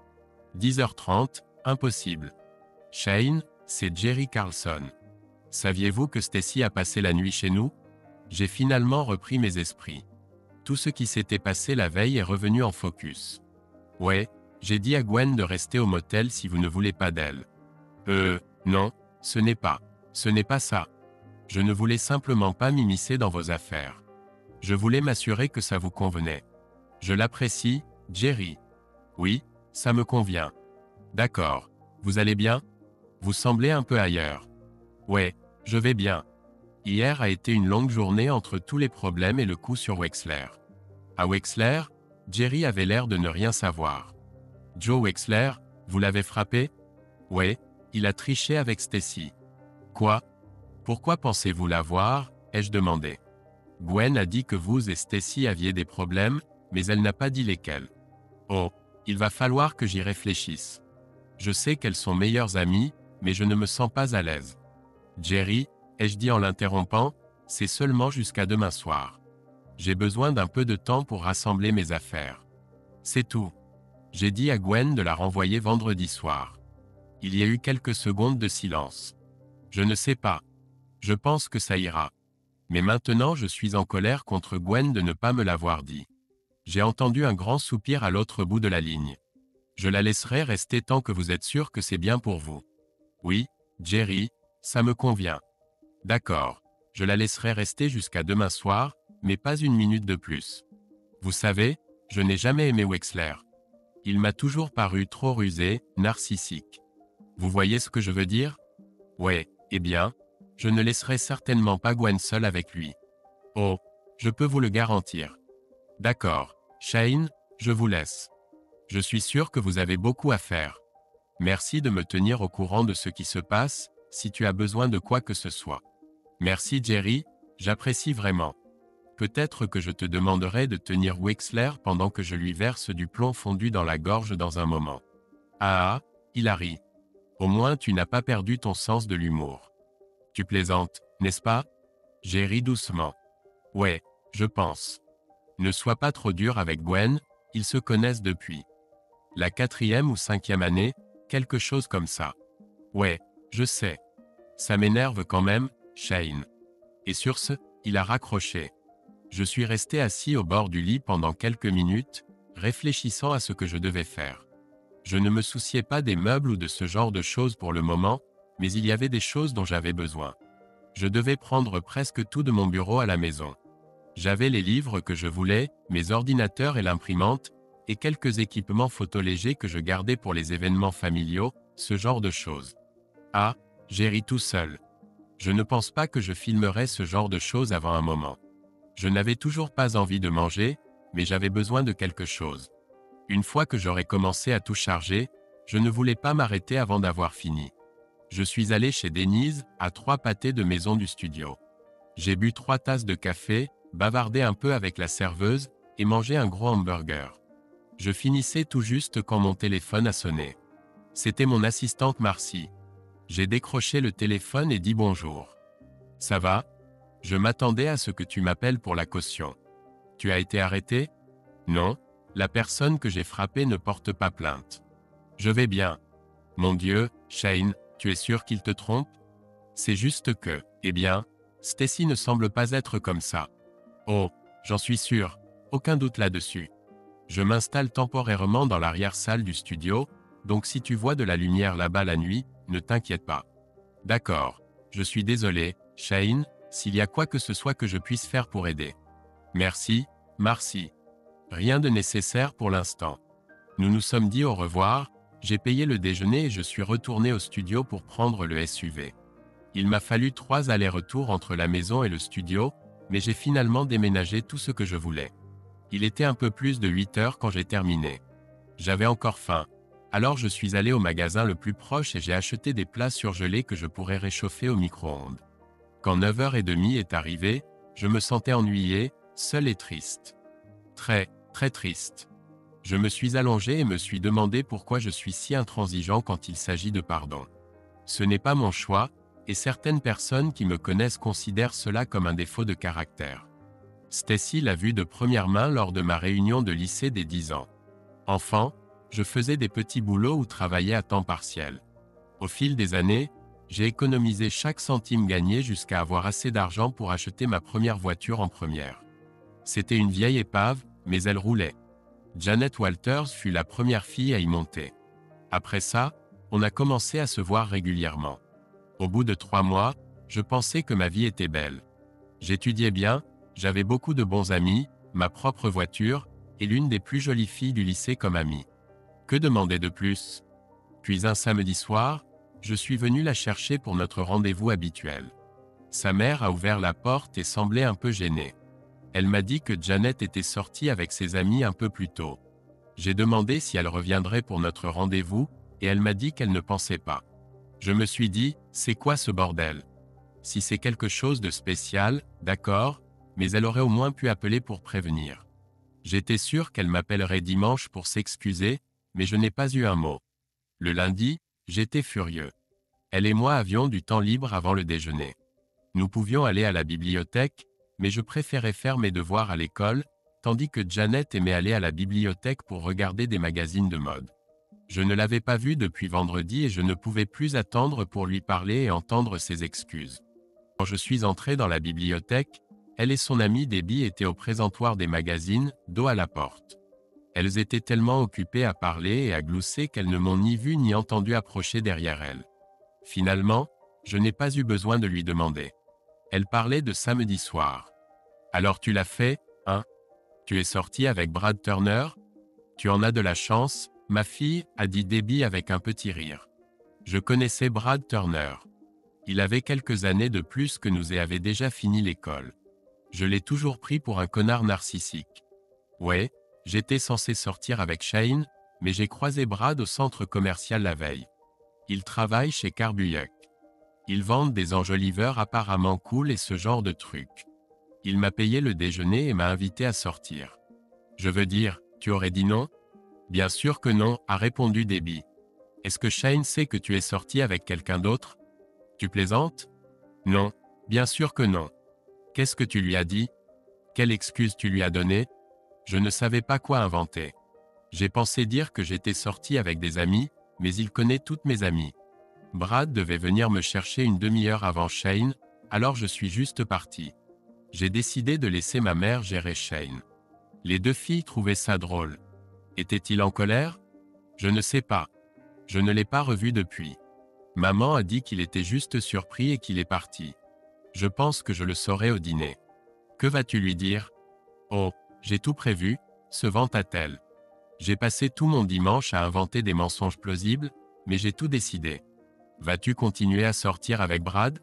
10h30, impossible. Shane, c'est Jerry Carlson. Saviez-vous que Stacy a passé la nuit chez nous? J'ai finalement repris mes esprits. Tout ce qui s'était passé la veille est revenu en focus. Ouais, j'ai dit à Gwen de rester au motel si vous ne voulez pas d'elle. Non, ce n'est pas ça. Je ne voulais simplement pas m'immiscer dans vos affaires. Je voulais m'assurer que ça vous convenait. Je l'apprécie, Jerry. Oui, ça me convient. D'accord. Vous allez bien? Vous semblez un peu ailleurs. Ouais, je vais bien. Hier a été une longue journée entre tous les problèmes et le coup sur Wexler. À Wexler, Jerry avait l'air de ne rien savoir. Joe Wexler, vous l'avez frappé? Ouais, il a triché avec Stacy. Quoi? Pourquoi pensez-vous l'avoir? Ai-je demandé. Gwen a dit que vous et Stacy aviez des problèmes, mais elle n'a pas dit lesquels. Oh, il va falloir que j'y réfléchisse. Je sais qu'elles sont meilleures amies, mais je ne me sens pas à l'aise. Jerry, ai-je dit en l'interrompant, c'est seulement jusqu'à demain soir. J'ai besoin d'un peu de temps pour rassembler mes affaires. C'est tout. J'ai dit à Gwen de la renvoyer vendredi soir. Il y a eu quelques secondes de silence. Je ne sais pas. Je pense que ça ira. Mais maintenant je suis en colère contre Gwen de ne pas me l'avoir dit. J'ai entendu un grand soupir à l'autre bout de la ligne. Je la laisserai rester tant que vous êtes sûr que c'est bien pour vous. Oui, Jerry, ça me convient. D'accord, je la laisserai rester jusqu'à demain soir, mais pas une minute de plus. Vous savez, je n'ai jamais aimé Wexler. Il m'a toujours paru trop rusé, narcissique. Vous voyez ce que je veux dire? Ouais, eh bien, je ne laisserai certainement pas Gwen seule avec lui. Oh, je peux vous le garantir. D'accord, Shane, je vous laisse. Je suis sûr que vous avez beaucoup à faire. Merci de me tenir au courant de ce qui se passe, si tu as besoin de quoi que ce soit. Merci Jerry, j'apprécie vraiment. Peut-être que je te demanderai de tenir Wexler pendant que je lui verse du plomb fondu dans la gorge dans un moment. Ah, il a ri. Au moins tu n'as pas perdu ton sens de l'humour. Tu plaisantes, n'est-ce pas? J'ai ri doucement. Ouais, je pense. Ne sois pas trop dur avec Gwen, ils se connaissent depuis la 4e ou 5e année, quelque chose comme ça. Ouais, je sais. Ça m'énerve quand même, Shane. Et sur ce, il a raccroché. Je suis resté assis au bord du lit pendant quelques minutes, réfléchissant à ce que je devais faire. Je ne me souciais pas des meubles ou de ce genre de choses pour le moment, mais il y avait des choses dont j'avais besoin. Je devais prendre presque tout de mon bureau à la maison. J'avais les livres que je voulais, mes ordinateurs et l'imprimante, et quelques équipements photo légers que je gardais pour les événements familiaux, ce genre de choses. Ah, j'ai ri tout seul. Je ne pense pas que je filmerais ce genre de choses avant un moment. Je n'avais toujours pas envie de manger, mais j'avais besoin de quelque chose. Une fois que j'aurais commencé à tout charger, je ne voulais pas m'arrêter avant d'avoir fini. Je suis allé chez Denise, à 3 pâtés de maison du studio. J'ai bu 3 tasses de café, bavardé un peu avec la serveuse, et mangé un gros hamburger. Je finissais tout juste quand mon téléphone a sonné. C'était mon assistante Marcy. J'ai décroché le téléphone et dit bonjour. Ça va? Je m'attendais à ce que tu m'appelles pour la caution. Tu as été arrêté? Non, la personne que j'ai frappée ne porte pas plainte. Je vais bien. Mon Dieu, Shane, tu es sûr qu'il te trompe? C'est juste que, eh bien, Stacy ne semble pas être comme ça. Oh, j'en suis sûr, aucun doute là-dessus. Je m'installe temporairement dans l'arrière-salle du studio, donc si tu vois de la lumière là-bas la nuit, ne t'inquiète pas. D'accord, je suis désolé, Shane, s'il y a quoi que ce soit que je puisse faire pour aider. Merci, Marcy. Rien de nécessaire pour l'instant. Nous nous sommes dit au revoir, j'ai payé le déjeuner et je suis retourné au studio pour prendre le SUV. Il m'a fallu 3 allers-retours entre la maison et le studio, mais j'ai finalement déménagé tout ce que je voulais. Il était un peu plus de 8 heures quand j'ai terminé. J'avais encore faim. Alors je suis allé au magasin le plus proche et j'ai acheté des plats surgelés que je pourrais réchauffer au micro-ondes. Quand 9h30 est arrivé, je me sentais ennuyé, seul et triste. Très, très triste. Je me suis allongé et me suis demandé pourquoi je suis si intransigeant quand il s'agit de pardon. Ce n'est pas mon choix, et certaines personnes qui me connaissent considèrent cela comme un défaut de caractère. Stacy l'a vu de première main lors de ma réunion de lycée des 10 ans. Enfant, je faisais des petits boulots ou travaillais à temps partiel. Au fil des années, j'ai économisé chaque centime gagné jusqu'à avoir assez d'argent pour acheter ma première voiture en première. C'était une vieille épave, mais elle roulait. Janet Walters fut la première fille à y monter. Après ça, on a commencé à se voir régulièrement. Au bout de 3 mois, je pensais que ma vie était belle. J'étudiais bien, j'avais beaucoup de bons amis, ma propre voiture, et l'une des plus jolies filles du lycée comme amie. Que demander de plus? Puis un samedi soir, je suis venu la chercher pour notre rendez-vous habituel. Sa mère a ouvert la porte et semblait un peu gênée. Elle m'a dit que Janet était sortie avec ses amis un peu plus tôt. J'ai demandé si elle reviendrait pour notre rendez-vous, et elle m'a dit qu'elle ne pensait pas. Je me suis dit, c'est quoi ce bordel? Si c'est quelque chose de spécial, d'accord, mais elle aurait au moins pu appeler pour prévenir. J'étais sûr qu'elle m'appellerait dimanche pour s'excuser, mais je n'ai pas eu un mot. Le lundi, j'étais furieux. Elle et moi avions du temps libre avant le déjeuner. Nous pouvions aller à la bibliothèque, mais je préférais faire mes devoirs à l'école, tandis que Janet aimait aller à la bibliothèque pour regarder des magazines de mode. Je ne l'avais pas vue depuis vendredi et je ne pouvais plus attendre pour lui parler et entendre ses excuses. Quand je suis entré dans la bibliothèque, elle et son amie Debbie étaient au présentoir des magazines, dos à la porte. Elles étaient tellement occupées à parler et à glousser qu'elles ne m'ont ni vu ni entendu approcher derrière elles. Finalement, je n'ai pas eu besoin de lui demander. Elle parlait de samedi soir. Alors tu l'as fait, hein? Tu es sorti avec Brad Turner? Tu en as de la chance, ma fille, a dit Debbie avec un petit rire. Je connaissais Brad Turner. Il avait quelques années de plus que nous et avait déjà fini l'école. Je l'ai toujours pris pour un connard narcissique. Ouais, j'étais censé sortir avec Shane, mais j'ai croisé Brad au centre commercial la veille. Il travaille chez Carbuyuk. Ils vendent des enjoliveurs apparemment cool et ce genre de trucs. Il m'a payé le déjeuner et m'a invité à sortir. Je veux dire, tu aurais dit non? Bien sûr que non, a répondu Debbie. Est-ce que Shane sait que tu es sorti avec quelqu'un d'autre? Tu plaisantes? Non, bien sûr que non. Qu'est-ce que tu lui as dit? Quelle excuse tu lui as donnée? Je ne savais pas quoi inventer. J'ai pensé dire que j'étais sorti avec des amis, mais il connaît toutes mes amies. Brad devait venir me chercher une demi-heure avant Shane, alors je suis juste parti. J'ai décidé de laisser ma mère gérer Shane. Les deux filles trouvaient ça drôle. Était-il en colère? Je ne sais pas. Je ne l'ai pas revu depuis. Maman a dit qu'il était juste surpris et qu'il est parti. Je pense que je le saurai au dîner. Que vas-tu lui dire? Oh, j'ai tout prévu, se vanta-t-elle. J'ai passé tout mon dimanche à inventer des mensonges plausibles, mais j'ai tout décidé. Vas-tu continuer à sortir avec Brad?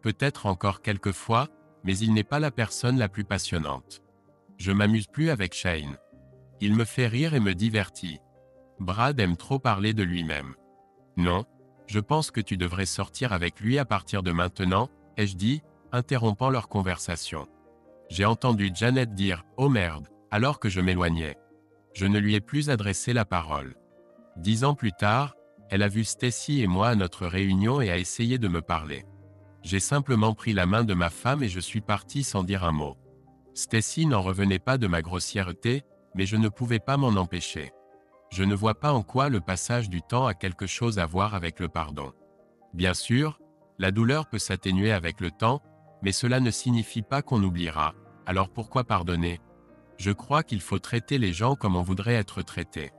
Peut-être encore quelques fois, mais il n'est pas la personne la plus passionnante. Je m'amuse plus avec Shane. Il me fait rire et me divertit. Brad aime trop parler de lui-même. Non, je pense que tu devrais sortir avec lui à partir de maintenant, ai-je dit, interrompant leur conversation. J'ai entendu Janet dire « Oh merde !» alors que je m'éloignais. Je ne lui ai plus adressé la parole. 10 ans plus tard, elle a vu Stacy et moi à notre réunion et a essayé de me parler. J'ai simplement pris la main de ma femme et je suis parti sans dire un mot. Stacy n'en revenait pas de ma grossièreté, mais je ne pouvais pas m'en empêcher. Je ne vois pas en quoi le passage du temps a quelque chose à voir avec le pardon. Bien sûr, la douleur peut s'atténuer avec le temps, mais cela ne signifie pas qu'on oubliera, alors pourquoi pardonner? Je crois qu'il faut traiter les gens comme on voudrait être traité.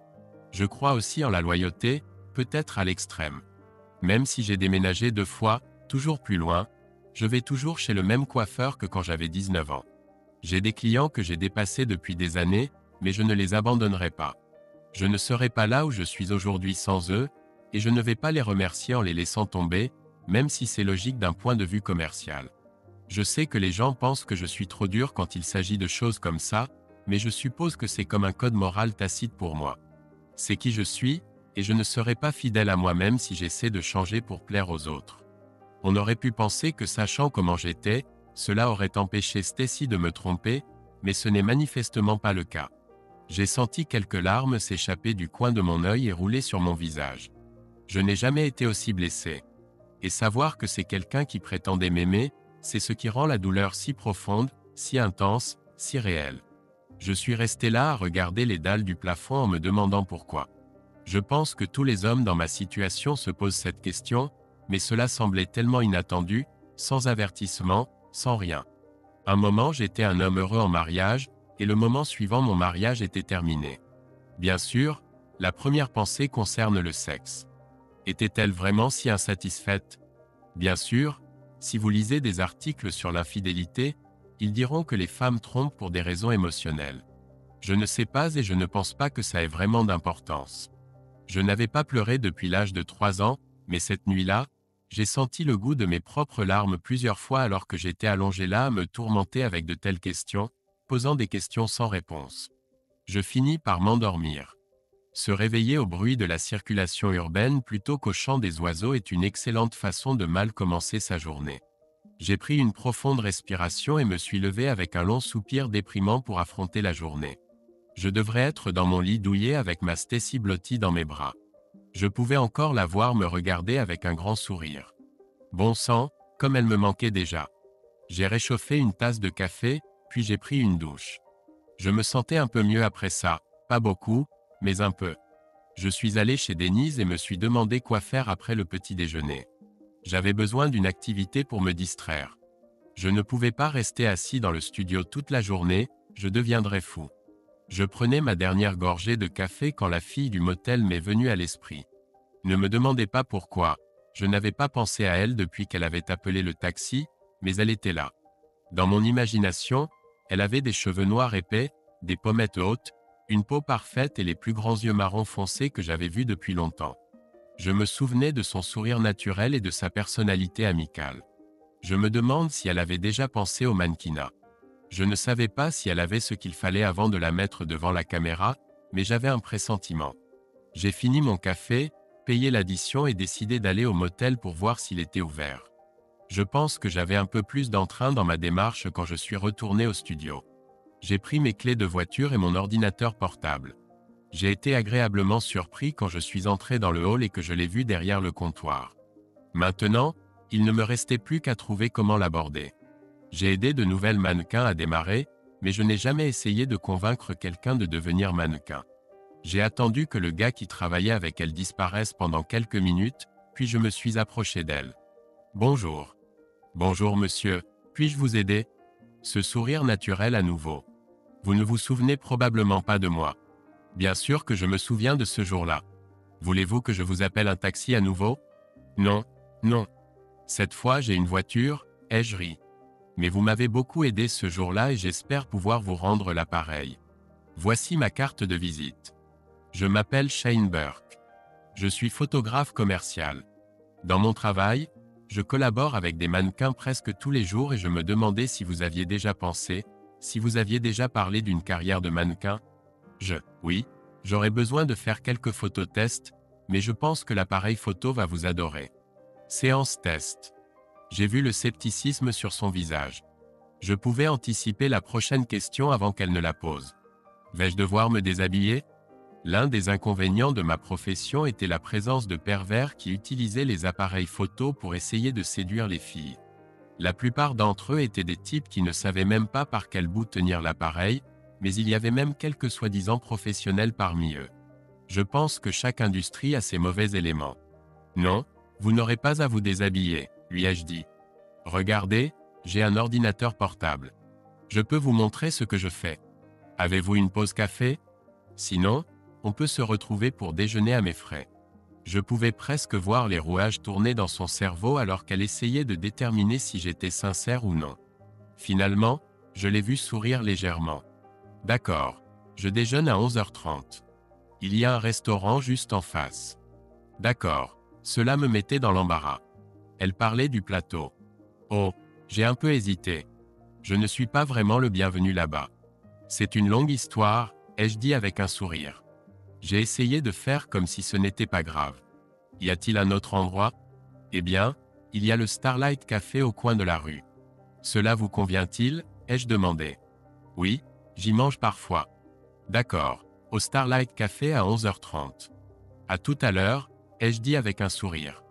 Je crois aussi en la loyauté, peut-être à l'extrême. Même si j'ai déménagé 2 fois, toujours plus loin, je vais toujours chez le même coiffeur que quand j'avais 19 ans. J'ai des clients que j'ai dépassés depuis des années, mais je ne les abandonnerai pas. Je ne serai pas là où je suis aujourd'hui sans eux, et je ne vais pas les remercier en les laissant tomber, même si c'est logique d'un point de vue commercial. Je sais que les gens pensent que je suis trop dur quand il s'agit de choses comme ça, mais je suppose que c'est comme un code moral tacite pour moi. C'est qui je suis, et je ne serai pas fidèle à moi-même si j'essaie de changer pour plaire aux autres. On aurait pu penser que sachant comment j'étais, cela aurait empêché Stacy de me tromper, mais ce n'est manifestement pas le cas. J'ai senti quelques larmes s'échapper du coin de mon œil et rouler sur mon visage. Je n'ai jamais été aussi blessé. Et savoir que c'est quelqu'un qui prétendait m'aimer, c'est ce qui rend la douleur si profonde, si intense, si réelle. Je suis resté là à regarder les dalles du plafond en me demandant pourquoi. Je pense que tous les hommes dans ma situation se posent cette question, mais cela semblait tellement inattendu, sans avertissement, sans rien. Un moment j'étais un homme heureux en mariage, et le moment suivant mon mariage était terminé. Bien sûr, la première pensée concerne le sexe. Était-elle vraiment si insatisfaite? Bien sûr, si vous lisez des articles sur l'infidélité, ils diront que les femmes trompent pour des raisons émotionnelles. Je ne sais pas et je ne pense pas que ça ait vraiment d'importance. Je n'avais pas pleuré depuis l'âge de 3 ans, mais cette nuit-là, j'ai senti le goût de mes propres larmes plusieurs fois alors que j'étais allongé là à me tourmenter avec de telles questions, posant des questions sans réponse. Je finis par m'endormir. Se réveiller au bruit de la circulation urbaine plutôt qu'au chant des oiseaux est une excellente façon de mal commencer sa journée. J'ai pris une profonde respiration et me suis levé avec un long soupir déprimant pour affronter la journée. Je devrais être dans mon lit douillet avec ma Stacy blottie dans mes bras. Je pouvais encore la voir me regarder avec un grand sourire. Bon sang, comme elle me manquait déjà. J'ai réchauffé une tasse de café, puis j'ai pris une douche. Je me sentais un peu mieux après ça, pas beaucoup, mais un peu. Je suis allé chez Denise et me suis demandé quoi faire après le petit déjeuner. J'avais besoin d'une activité pour me distraire. Je ne pouvais pas rester assis dans le studio toute la journée, je deviendrais fou. Je prenais ma dernière gorgée de café quand la fille du motel m'est venue à l'esprit. Ne me demandez pas pourquoi, je n'avais pas pensé à elle depuis qu'elle avait appelé le taxi, mais elle était là. Dans mon imagination, elle avait des cheveux noirs épais, des pommettes hautes, une peau parfaite et les plus grands yeux marron foncé que j'avais vus depuis longtemps. Je me souvenais de son sourire naturel et de sa personnalité amicale. Je me demande si elle avait déjà pensé au mannequinat. Je ne savais pas si elle avait ce qu'il fallait avant de la mettre devant la caméra, mais j'avais un pressentiment. J'ai fini mon café, payé l'addition et décidé d'aller au motel pour voir s'il était ouvert. Je pense que j'avais un peu plus d'entrain dans ma démarche quand je suis retourné au studio. J'ai pris mes clés de voiture et mon ordinateur portable. J'ai été agréablement surpris quand je suis entré dans le hall et que je l'ai vu derrière le comptoir. Maintenant, il ne me restait plus qu'à trouver comment l'aborder. J'ai aidé de nouvelles mannequins à démarrer, mais je n'ai jamais essayé de convaincre quelqu'un de devenir mannequin. J'ai attendu que le gars qui travaillait avec elle disparaisse pendant quelques minutes, puis je me suis approché d'elle. « Bonjour. »« Bonjour monsieur, puis-je vous aider ?» Ce sourire naturel à nouveau. « Vous ne vous souvenez probablement pas de moi. » « Bien sûr que je me souviens de ce jour-là. »« Voulez-vous que je vous appelle un taxi à nouveau ?»« Non, non. Cette fois j'ai une voiture, ai-je ri. Mais vous m'avez beaucoup aidé ce jour-là et j'espère pouvoir vous rendre l'appareil. Voici ma carte de visite. Je m'appelle Shane Burke. Je suis photographe commercial. Dans mon travail, je collabore avec des mannequins presque tous les jours et je me demandais si vous aviez déjà pensé, si vous aviez déjà parlé d'une carrière de mannequin. Oui, j'aurais besoin de faire quelques photos tests, mais je pense que l'appareil photo va vous adorer. Séance test. J'ai vu le scepticisme sur son visage. Je pouvais anticiper la prochaine question avant qu'elle ne la pose. Vais-je devoir me déshabiller? L'un des inconvénients de ma profession était la présence de pervers qui utilisaient les appareils photo pour essayer de séduire les filles. La plupart d'entre eux étaient des types qui ne savaient même pas par quel bout tenir l'appareil, mais il y avait même quelques soi-disant professionnels parmi eux. Je pense que chaque industrie a ses mauvais éléments. Non, vous n'aurez pas à vous déshabiller, lui ai-je dit. Regardez, j'ai un ordinateur portable. Je peux vous montrer ce que je fais. Avez-vous une pause café? Sinon, on peut se retrouver pour déjeuner à mes frais. Je pouvais presque voir les rouages tourner dans son cerveau alors qu'elle essayait de déterminer si j'étais sincère ou non. Finalement, je l'ai vu sourire légèrement. D'accord, je déjeune à 11h30. Il y a un restaurant juste en face. D'accord, cela me mettait dans l'embarras. Elle parlait du plateau. Oh, j'ai un peu hésité. Je ne suis pas vraiment le bienvenu là-bas. C'est une longue histoire, ai-je dit avec un sourire. J'ai essayé de faire comme si ce n'était pas grave. Y a-t-il un autre endroit? Eh bien, Il y a le Starlight Café au coin de la rue. Cela vous convient-il? Ai-je demandé. Oui, j'y mange parfois. D'accord. Au Starlight Café à 11h30. À tout à l'heure, ai-je dit avec un sourire.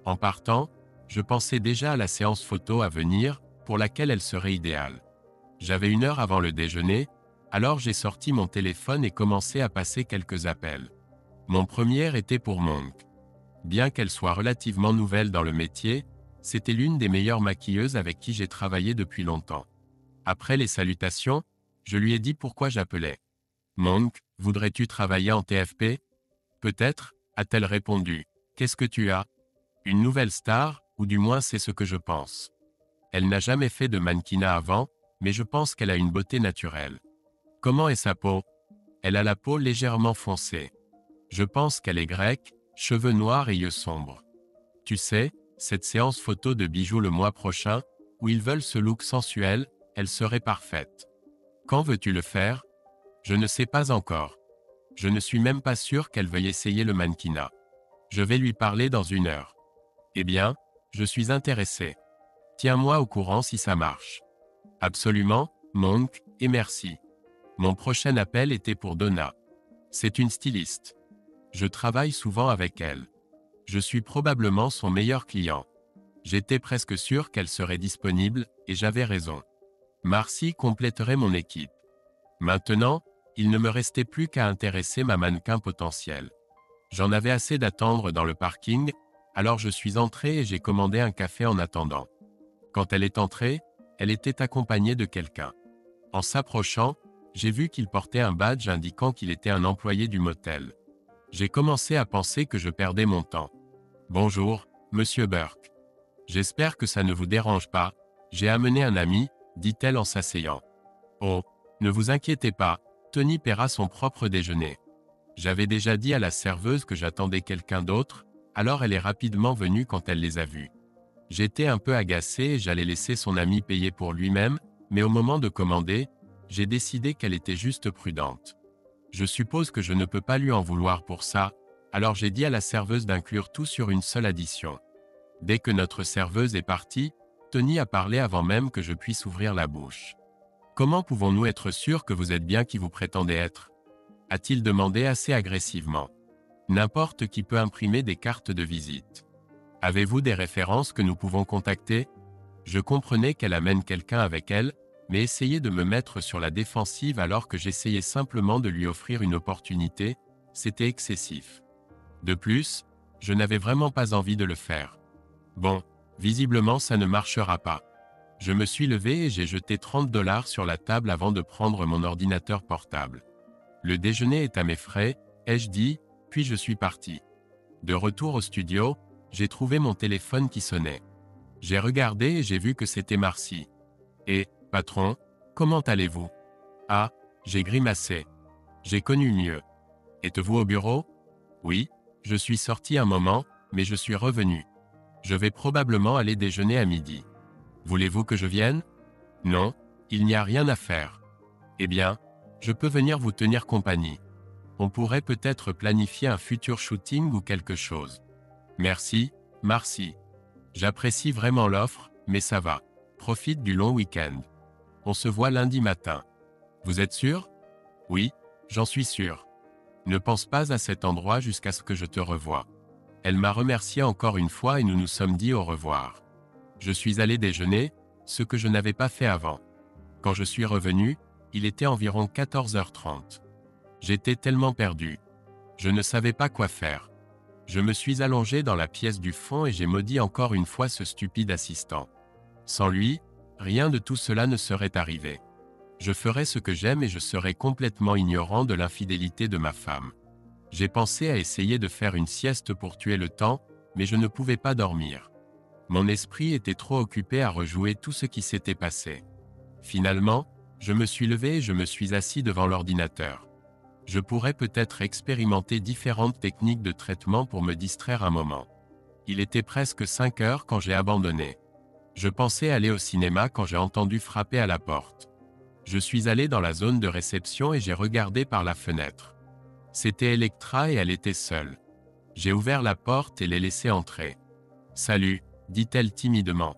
En partant, je pensais déjà à la séance photo à venir, pour laquelle elle serait idéale. J'avais 1 heure avant le déjeuner, alors j'ai sorti mon téléphone et commencé à passer quelques appels. Mon premier était pour Monk. Bien qu'elle soit relativement nouvelle dans le métier, c'était l'une des meilleures maquilleuses avec qui j'ai travaillé depuis longtemps. Après les salutations, je lui ai dit pourquoi j'appelais. Monk, voudrais-tu travailler en TFP? Peut-être, a-t-elle répondu. Qu'est-ce que tu as? Une nouvelle star, ou du moins c'est ce que je pense. Elle n'a jamais fait de mannequinat avant, mais je pense qu'elle a une beauté naturelle. Comment est sa peau? Elle a la peau légèrement foncée. Je pense qu'elle est grecque, cheveux noirs et yeux sombres. Tu sais, cette séance photo de bijoux le mois prochain, où ils veulent ce look sensuel, elle serait parfaite. Quand veux-tu le faire? Je ne sais pas encore. Je ne suis même pas sûr qu'elle veuille essayer le mannequinat. Je vais lui parler dans 1 heure. Eh bien, je suis intéressé. Tiens-moi au courant si ça marche. Absolument, Monk, et merci. Mon prochain appel était pour Donna. C'est une styliste. Je travaille souvent avec elle. Je suis probablement son meilleur client. J'étais presque sûr qu'elle serait disponible, et j'avais raison. Marcy compléterait mon équipe. Maintenant, il ne me restait plus qu'à intéresser ma mannequin potentielle. J'en avais assez d'attendre dans le parking, alors je suis entré et j'ai commandé un café en attendant. Quand elle est entrée, elle était accompagnée de quelqu'un. En s'approchant, j'ai vu qu'il portait un badge indiquant qu'il était un employé du motel. J'ai commencé à penser que je perdais mon temps. Bonjour, monsieur Burke. J'espère que ça ne vous dérange pas, j'ai amené un ami, dit-elle en s'asseyant. Oh, ne vous inquiétez pas, Tony paiera son propre déjeuner. J'avais déjà dit à la serveuse que j'attendais quelqu'un d'autre, alors elle est rapidement venue quand elle les a vus. J'étais un peu agacé et j'allais laisser son ami payer pour lui-même, mais au moment de commander, j'ai décidé qu'elle était juste prudente. Je suppose que je ne peux pas lui en vouloir pour ça, alors j'ai dit à la serveuse d'inclure tout sur une seule addition. Dès que notre serveuse est partie, Tony a parlé avant même que je puisse ouvrir la bouche. Comment pouvons-nous être sûrs que vous êtes bien qui vous prétendez être? A-t-il demandé assez agressivement. N'importe qui peut imprimer des cartes de visite. Avez-vous des références que nous pouvons contacter? Je comprenais qu'elle amène quelqu'un avec elle, mais essayer de me mettre sur la défensive alors que j'essayais simplement de lui offrir une opportunité, c'était excessif. De plus, je n'avais vraiment pas envie de le faire. Bon, visiblement ça ne marchera pas. Je me suis levé et j'ai jeté 30 $ sur la table avant de prendre mon ordinateur portable. Le déjeuner est à mes frais, ai-je dit, puis je suis parti. De retour au studio, j'ai trouvé mon téléphone qui sonnait. J'ai regardé et j'ai vu que c'était Marcy. Et, patron, comment allez-vous? Ah, j'ai grimacé. J'ai connu mieux. Êtes-vous au bureau? Oui, je suis sorti un moment, mais je suis revenu. Je vais probablement aller déjeuner à midi. Voulez-vous que je vienne? Non, il n'y a rien à faire. Eh bien, je peux venir vous tenir compagnie. On pourrait peut-être planifier un futur shooting ou quelque chose. Merci, Marcy. J'apprécie vraiment l'offre, mais ça va. Profite du long week-end. On se voit lundi matin. Vous êtes sûr? Oui, j'en suis sûr. Ne pense pas à cet endroit jusqu'à ce que je te revoie. Elle m'a remercié encore une fois et nous nous sommes dit au revoir. Je suis allé déjeuner, ce que je n'avais pas fait avant. Quand je suis revenu, il était environ 14h30. J'étais tellement perdu. Je ne savais pas quoi faire. Je me suis allongé dans la pièce du fond et j'ai maudit encore une fois ce stupide assistant. Sans lui, rien de tout cela ne serait arrivé. Je ferais ce que j'aime et je serais complètement ignorant de l'infidélité de ma femme. J'ai pensé à essayer de faire une sieste pour tuer le temps, mais je ne pouvais pas dormir. Mon esprit était trop occupé à rejouer tout ce qui s'était passé. Finalement, je me suis levé et je me suis assis devant l'ordinateur. Je pourrais peut-être expérimenter différentes techniques de traitement pour me distraire un moment. Il était presque 5 heures quand j'ai abandonné. Je pensais aller au cinéma quand j'ai entendu frapper à la porte. Je suis allé dans la zone de réception et j'ai regardé par la fenêtre. C'était Electra et elle était seule. J'ai ouvert la porte et l'ai laissée entrer. « Salut, dit-elle timidement.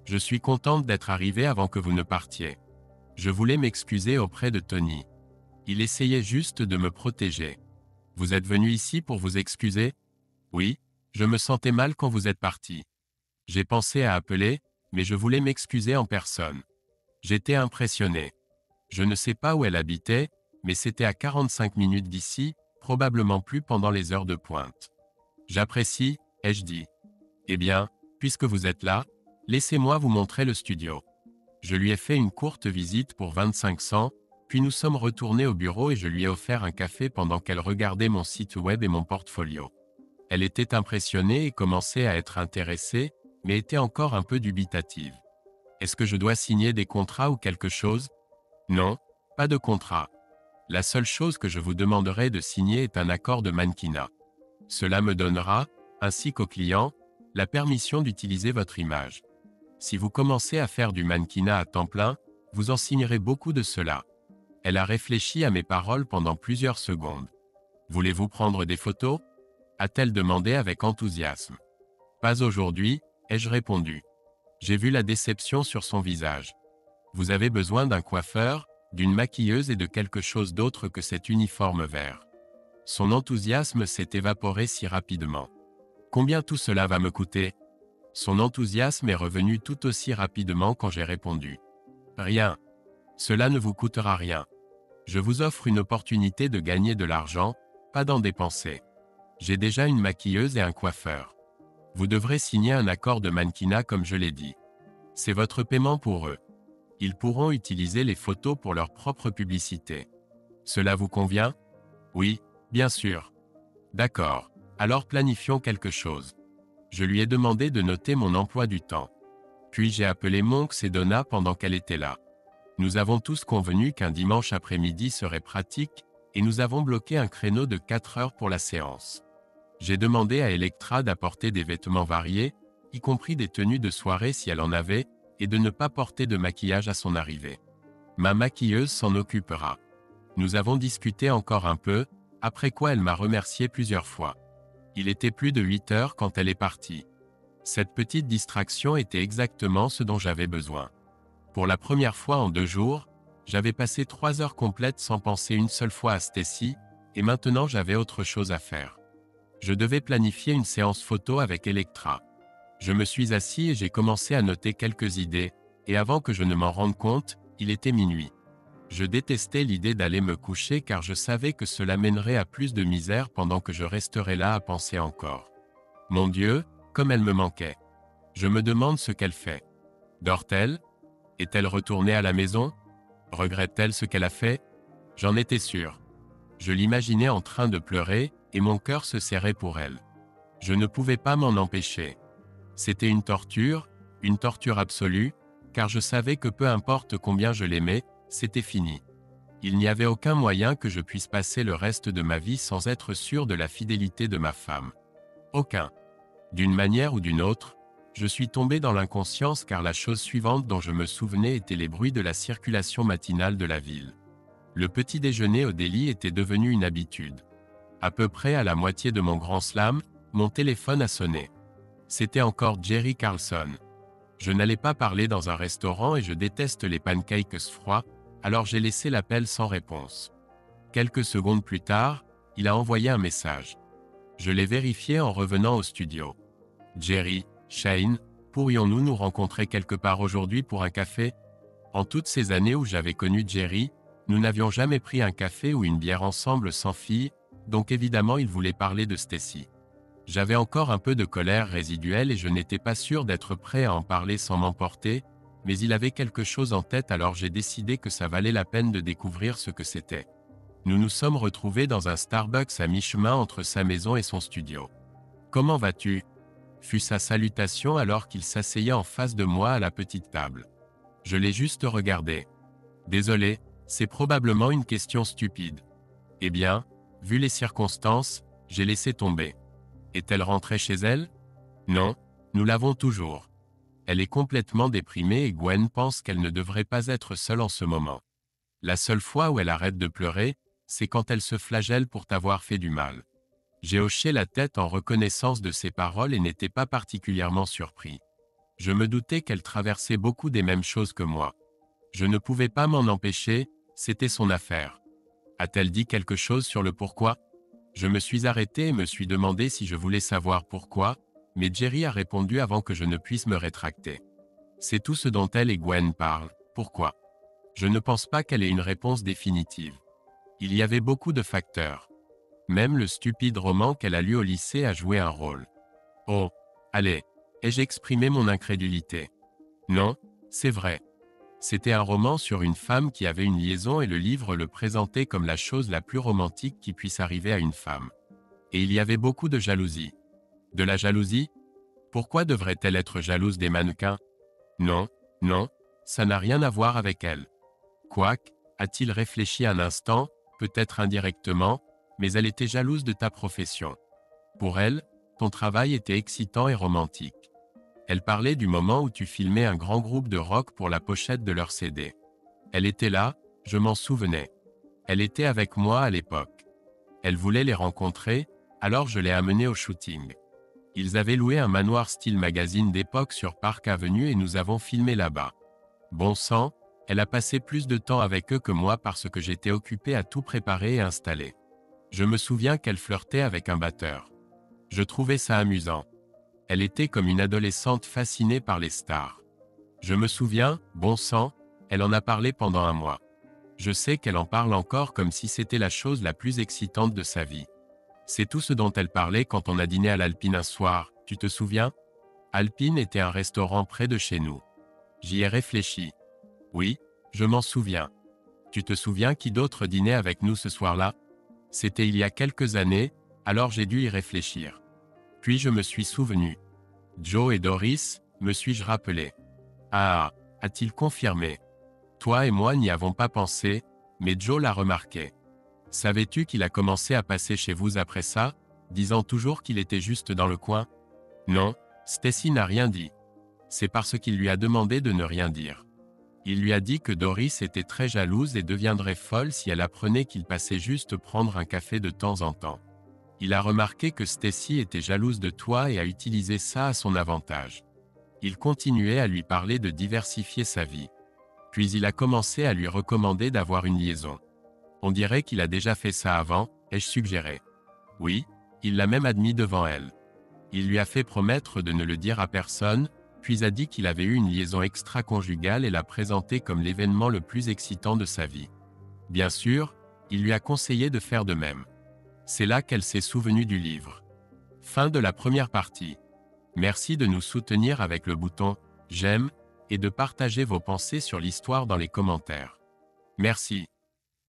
Je suis contente d'être arrivée avant que vous ne partiez. Je voulais m'excuser auprès de Tony. Il essayait juste de me protéger. Vous êtes venu ici pour vous excuser? Oui, je me sentais mal quand vous êtes parti. J'ai pensé à appeler, mais je voulais m'excuser en personne. J'étais impressionné. Je ne sais pas où elle habitait, mais c'était à 45 minutes d'ici, probablement plus pendant les heures de pointe. J'apprécie, ai-je dit. Eh bien, puisque vous êtes là, laissez-moi vous montrer le studio. Je lui ai fait une courte visite pour 2500, puis nous sommes retournés au bureau et je lui ai offert un café pendant qu'elle regardait mon site web et mon portfolio. Elle était impressionnée et commençait à être intéressée, mais était encore un peu dubitative. Est-ce que je dois signer des contrats ou quelque chose? Non, pas de contrat. La seule chose que je vous demanderai de signer est un accord de mannequinat. Cela me donnera, ainsi qu'au client, la permission d'utiliser votre image. Si vous commencez à faire du mannequinat à temps plein, vous en signerez beaucoup de cela. Elle a réfléchi à mes paroles pendant plusieurs secondes. Voulez-vous prendre des photos? A-t-elle demandé avec enthousiasme. Pas aujourd'hui, ai-je répondu. J'ai vu la déception sur son visage. Vous avez besoin d'un coiffeur, d'une maquilleuse et de quelque chose d'autre que cet uniforme vert. Son enthousiasme s'est évaporé si rapidement. Combien tout cela va me coûter? Son enthousiasme est revenu tout aussi rapidement quand j'ai répondu. Rien. Cela ne vous coûtera rien. Je vous offre une opportunité de gagner de l'argent, pas d'en dépenser. J'ai déjà une maquilleuse et un coiffeur. Vous devrez signer un accord de mannequinat comme je l'ai dit. C'est votre paiement pour eux. Ils pourront utiliser les photos pour leur propre publicité. Cela vous convient? Oui, bien sûr. D'accord. Alors planifions quelque chose. Je lui ai demandé de noter mon emploi du temps. Puis j'ai appelé Monks et Donna pendant qu'elle était là. Nous avons tous convenu qu'un dimanche après-midi serait pratique, et nous avons bloqué un créneau de 4 heures pour la séance. J'ai demandé à Electra d'apporter des vêtements variés, y compris des tenues de soirée si elle en avait, et de ne pas porter de maquillage à son arrivée. Ma maquilleuse s'en occupera. Nous avons discuté encore un peu, après quoi elle m'a remercié plusieurs fois. Il était plus de 8 heures quand elle est partie. Cette petite distraction était exactement ce dont j'avais besoin. Pour la première fois en 2 jours, j'avais passé 3 heures complètes sans penser une seule fois à Stacy, et maintenant j'avais autre chose à faire. Je devais planifier une séance photo avec Electra. Je me suis assis et j'ai commencé à noter quelques idées, et avant que je ne m'en rende compte, il était minuit. Je détestais l'idée d'aller me coucher car je savais que cela mènerait à plus de misère pendant que je resterais là à penser encore. Mon Dieu, comme elle me manquait. Je me demande ce qu'elle fait. Dort-elle? Est-elle retournée à la maison? Regrette-t-elle ce qu'elle a fait? J'en étais sûr. Je l'imaginais en train de pleurer, et mon cœur se serrait pour elle. Je ne pouvais pas m'en empêcher. C'était une torture absolue, car je savais que peu importe combien je l'aimais, c'était fini. Il n'y avait aucun moyen que je puisse passer le reste de ma vie sans être sûr de la fidélité de ma femme. Aucun. D'une manière ou d'une autre, je suis tombé dans l'inconscience car la chose suivante dont je me souvenais était les bruits de la circulation matinale de la ville. Le petit déjeuner au délit était devenu une habitude. À peu près à la moitié de mon grand slam, mon téléphone a sonné. C'était encore Jerry Carlson. Je n'allais pas parler dans un restaurant et je déteste les pancakes froids, alors j'ai laissé l'appel sans réponse. Quelques secondes plus tard, il a envoyé un message. Je l'ai vérifié en revenant au studio. Jerry, Shane, pourrions-nous nous rencontrer quelque part aujourd'hui pour un café? En toutes ces années où j'avais connu Jerry, nous n'avions jamais pris un café ou une bière ensemble sans fille, donc évidemment il voulait parler de Stacy. J'avais encore un peu de colère résiduelle et je n'étais pas sûr d'être prêt à en parler sans m'emporter, mais il avait quelque chose en tête alors j'ai décidé que ça valait la peine de découvrir ce que c'était. Nous nous sommes retrouvés dans un Starbucks à mi-chemin entre sa maison et son studio. « Comment vas-tu » fut sa salutation alors qu'il s'asseyait en face de moi à la petite table. Je l'ai juste regardé. Désolé, c'est probablement une question stupide. Eh bien, vu les circonstances, j'ai laissé tomber. Est-elle rentrée chez elle? Non, nous l'avons toujours. Elle est complètement déprimée et Gwen pense qu'elle ne devrait pas être seule en ce moment. La seule fois où elle arrête de pleurer, c'est quand elle se flagelle pour t'avoir fait du mal. J'ai hoché la tête en reconnaissance de ses paroles et n'étais pas particulièrement surpris. Je me doutais qu'elle traversait beaucoup des mêmes choses que moi. Je ne pouvais pas m'en empêcher, c'était son affaire. A-t-elle dit quelque chose sur le pourquoi? Je me suis arrêté et me suis demandé si je voulais savoir pourquoi, mais Jerry a répondu avant que je ne puisse me rétracter. C'est tout ce dont elle et Gwen parlent. Pourquoi? Je ne pense pas qu'elle ait une réponse définitive. Il y avait beaucoup de facteurs. Même le stupide roman qu'elle a lu au lycée a joué un rôle. Oh, allez, ai-je exprimé mon incrédulité? Non, c'est vrai. C'était un roman sur une femme qui avait une liaison et le livre le présentait comme la chose la plus romantique qui puisse arriver à une femme. Et il y avait beaucoup de jalousie. De la jalousie? Pourquoi devrait-elle être jalouse des mannequins? Non, non, ça n'a rien à voir avec elle. Quoique, a-t-il réfléchi un instant, peut-être indirectement, mais elle était jalouse de ta profession. Pour elle, ton travail était excitant et romantique. Elle parlait du moment où tu filmais un grand groupe de rock pour la pochette de leur CD. Elle était là, je m'en souvenais. Elle était avec moi à l'époque. Elle voulait les rencontrer, alors je l'ai amenée au shooting. Ils avaient loué un manoir style magazine d'époque sur Park Avenue et nous avons filmé là-bas. Bon sang, elle a passé plus de temps avec eux que moi parce que j'étais occupé à tout préparer et installer. Je me souviens qu'elle flirtait avec un batteur. Je trouvais ça amusant. Elle était comme une adolescente fascinée par les stars. Je me souviens, bon sang, elle en a parlé pendant un mois. Je sais qu'elle en parle encore comme si c'était la chose la plus excitante de sa vie. C'est tout ce dont elle parlait quand on a dîné à l'Alpine un soir, tu te souviens? Alpine était un restaurant près de chez nous. J'y ai réfléchi. Oui, je m'en souviens. Tu te souviens qui d'autre dînait avec nous ce soir-là? C'était il y a quelques années, alors j'ai dû y réfléchir. Puis je me suis souvenu. Joe et Doris, me suis-je rappelé. Ah, a-t-il confirmé? Toi et moi n'y avons pas pensé, mais Joe l'a remarqué. Savais-tu qu'il a commencé à passer chez vous après ça, disant toujours qu'il était juste dans le coin? Non, Stacy n'a rien dit. C'est parce qu'il lui a demandé de ne rien dire. Il lui a dit que Doris était très jalouse et deviendrait folle si elle apprenait qu'il passait juste prendre un café de temps en temps. Il a remarqué que Stacy était jalouse de toi et a utilisé ça à son avantage. Il continuait à lui parler de diversifier sa vie. Puis il a commencé à lui recommander d'avoir une liaison. On dirait qu'il a déjà fait ça avant, ai-je suggéré. Oui, il l'a même admis devant elle. Il lui a fait promettre de ne le dire à personne, puis a dit qu'il avait eu une liaison extra-conjugale et l'a présenté comme l'événement le plus excitant de sa vie. Bien sûr, il lui a conseillé de faire de même. C'est là qu'elle s'est souvenue du livre. Fin de la première partie. Merci de nous soutenir avec le bouton « J'aime » et de partager vos pensées sur l'histoire dans les commentaires. Merci.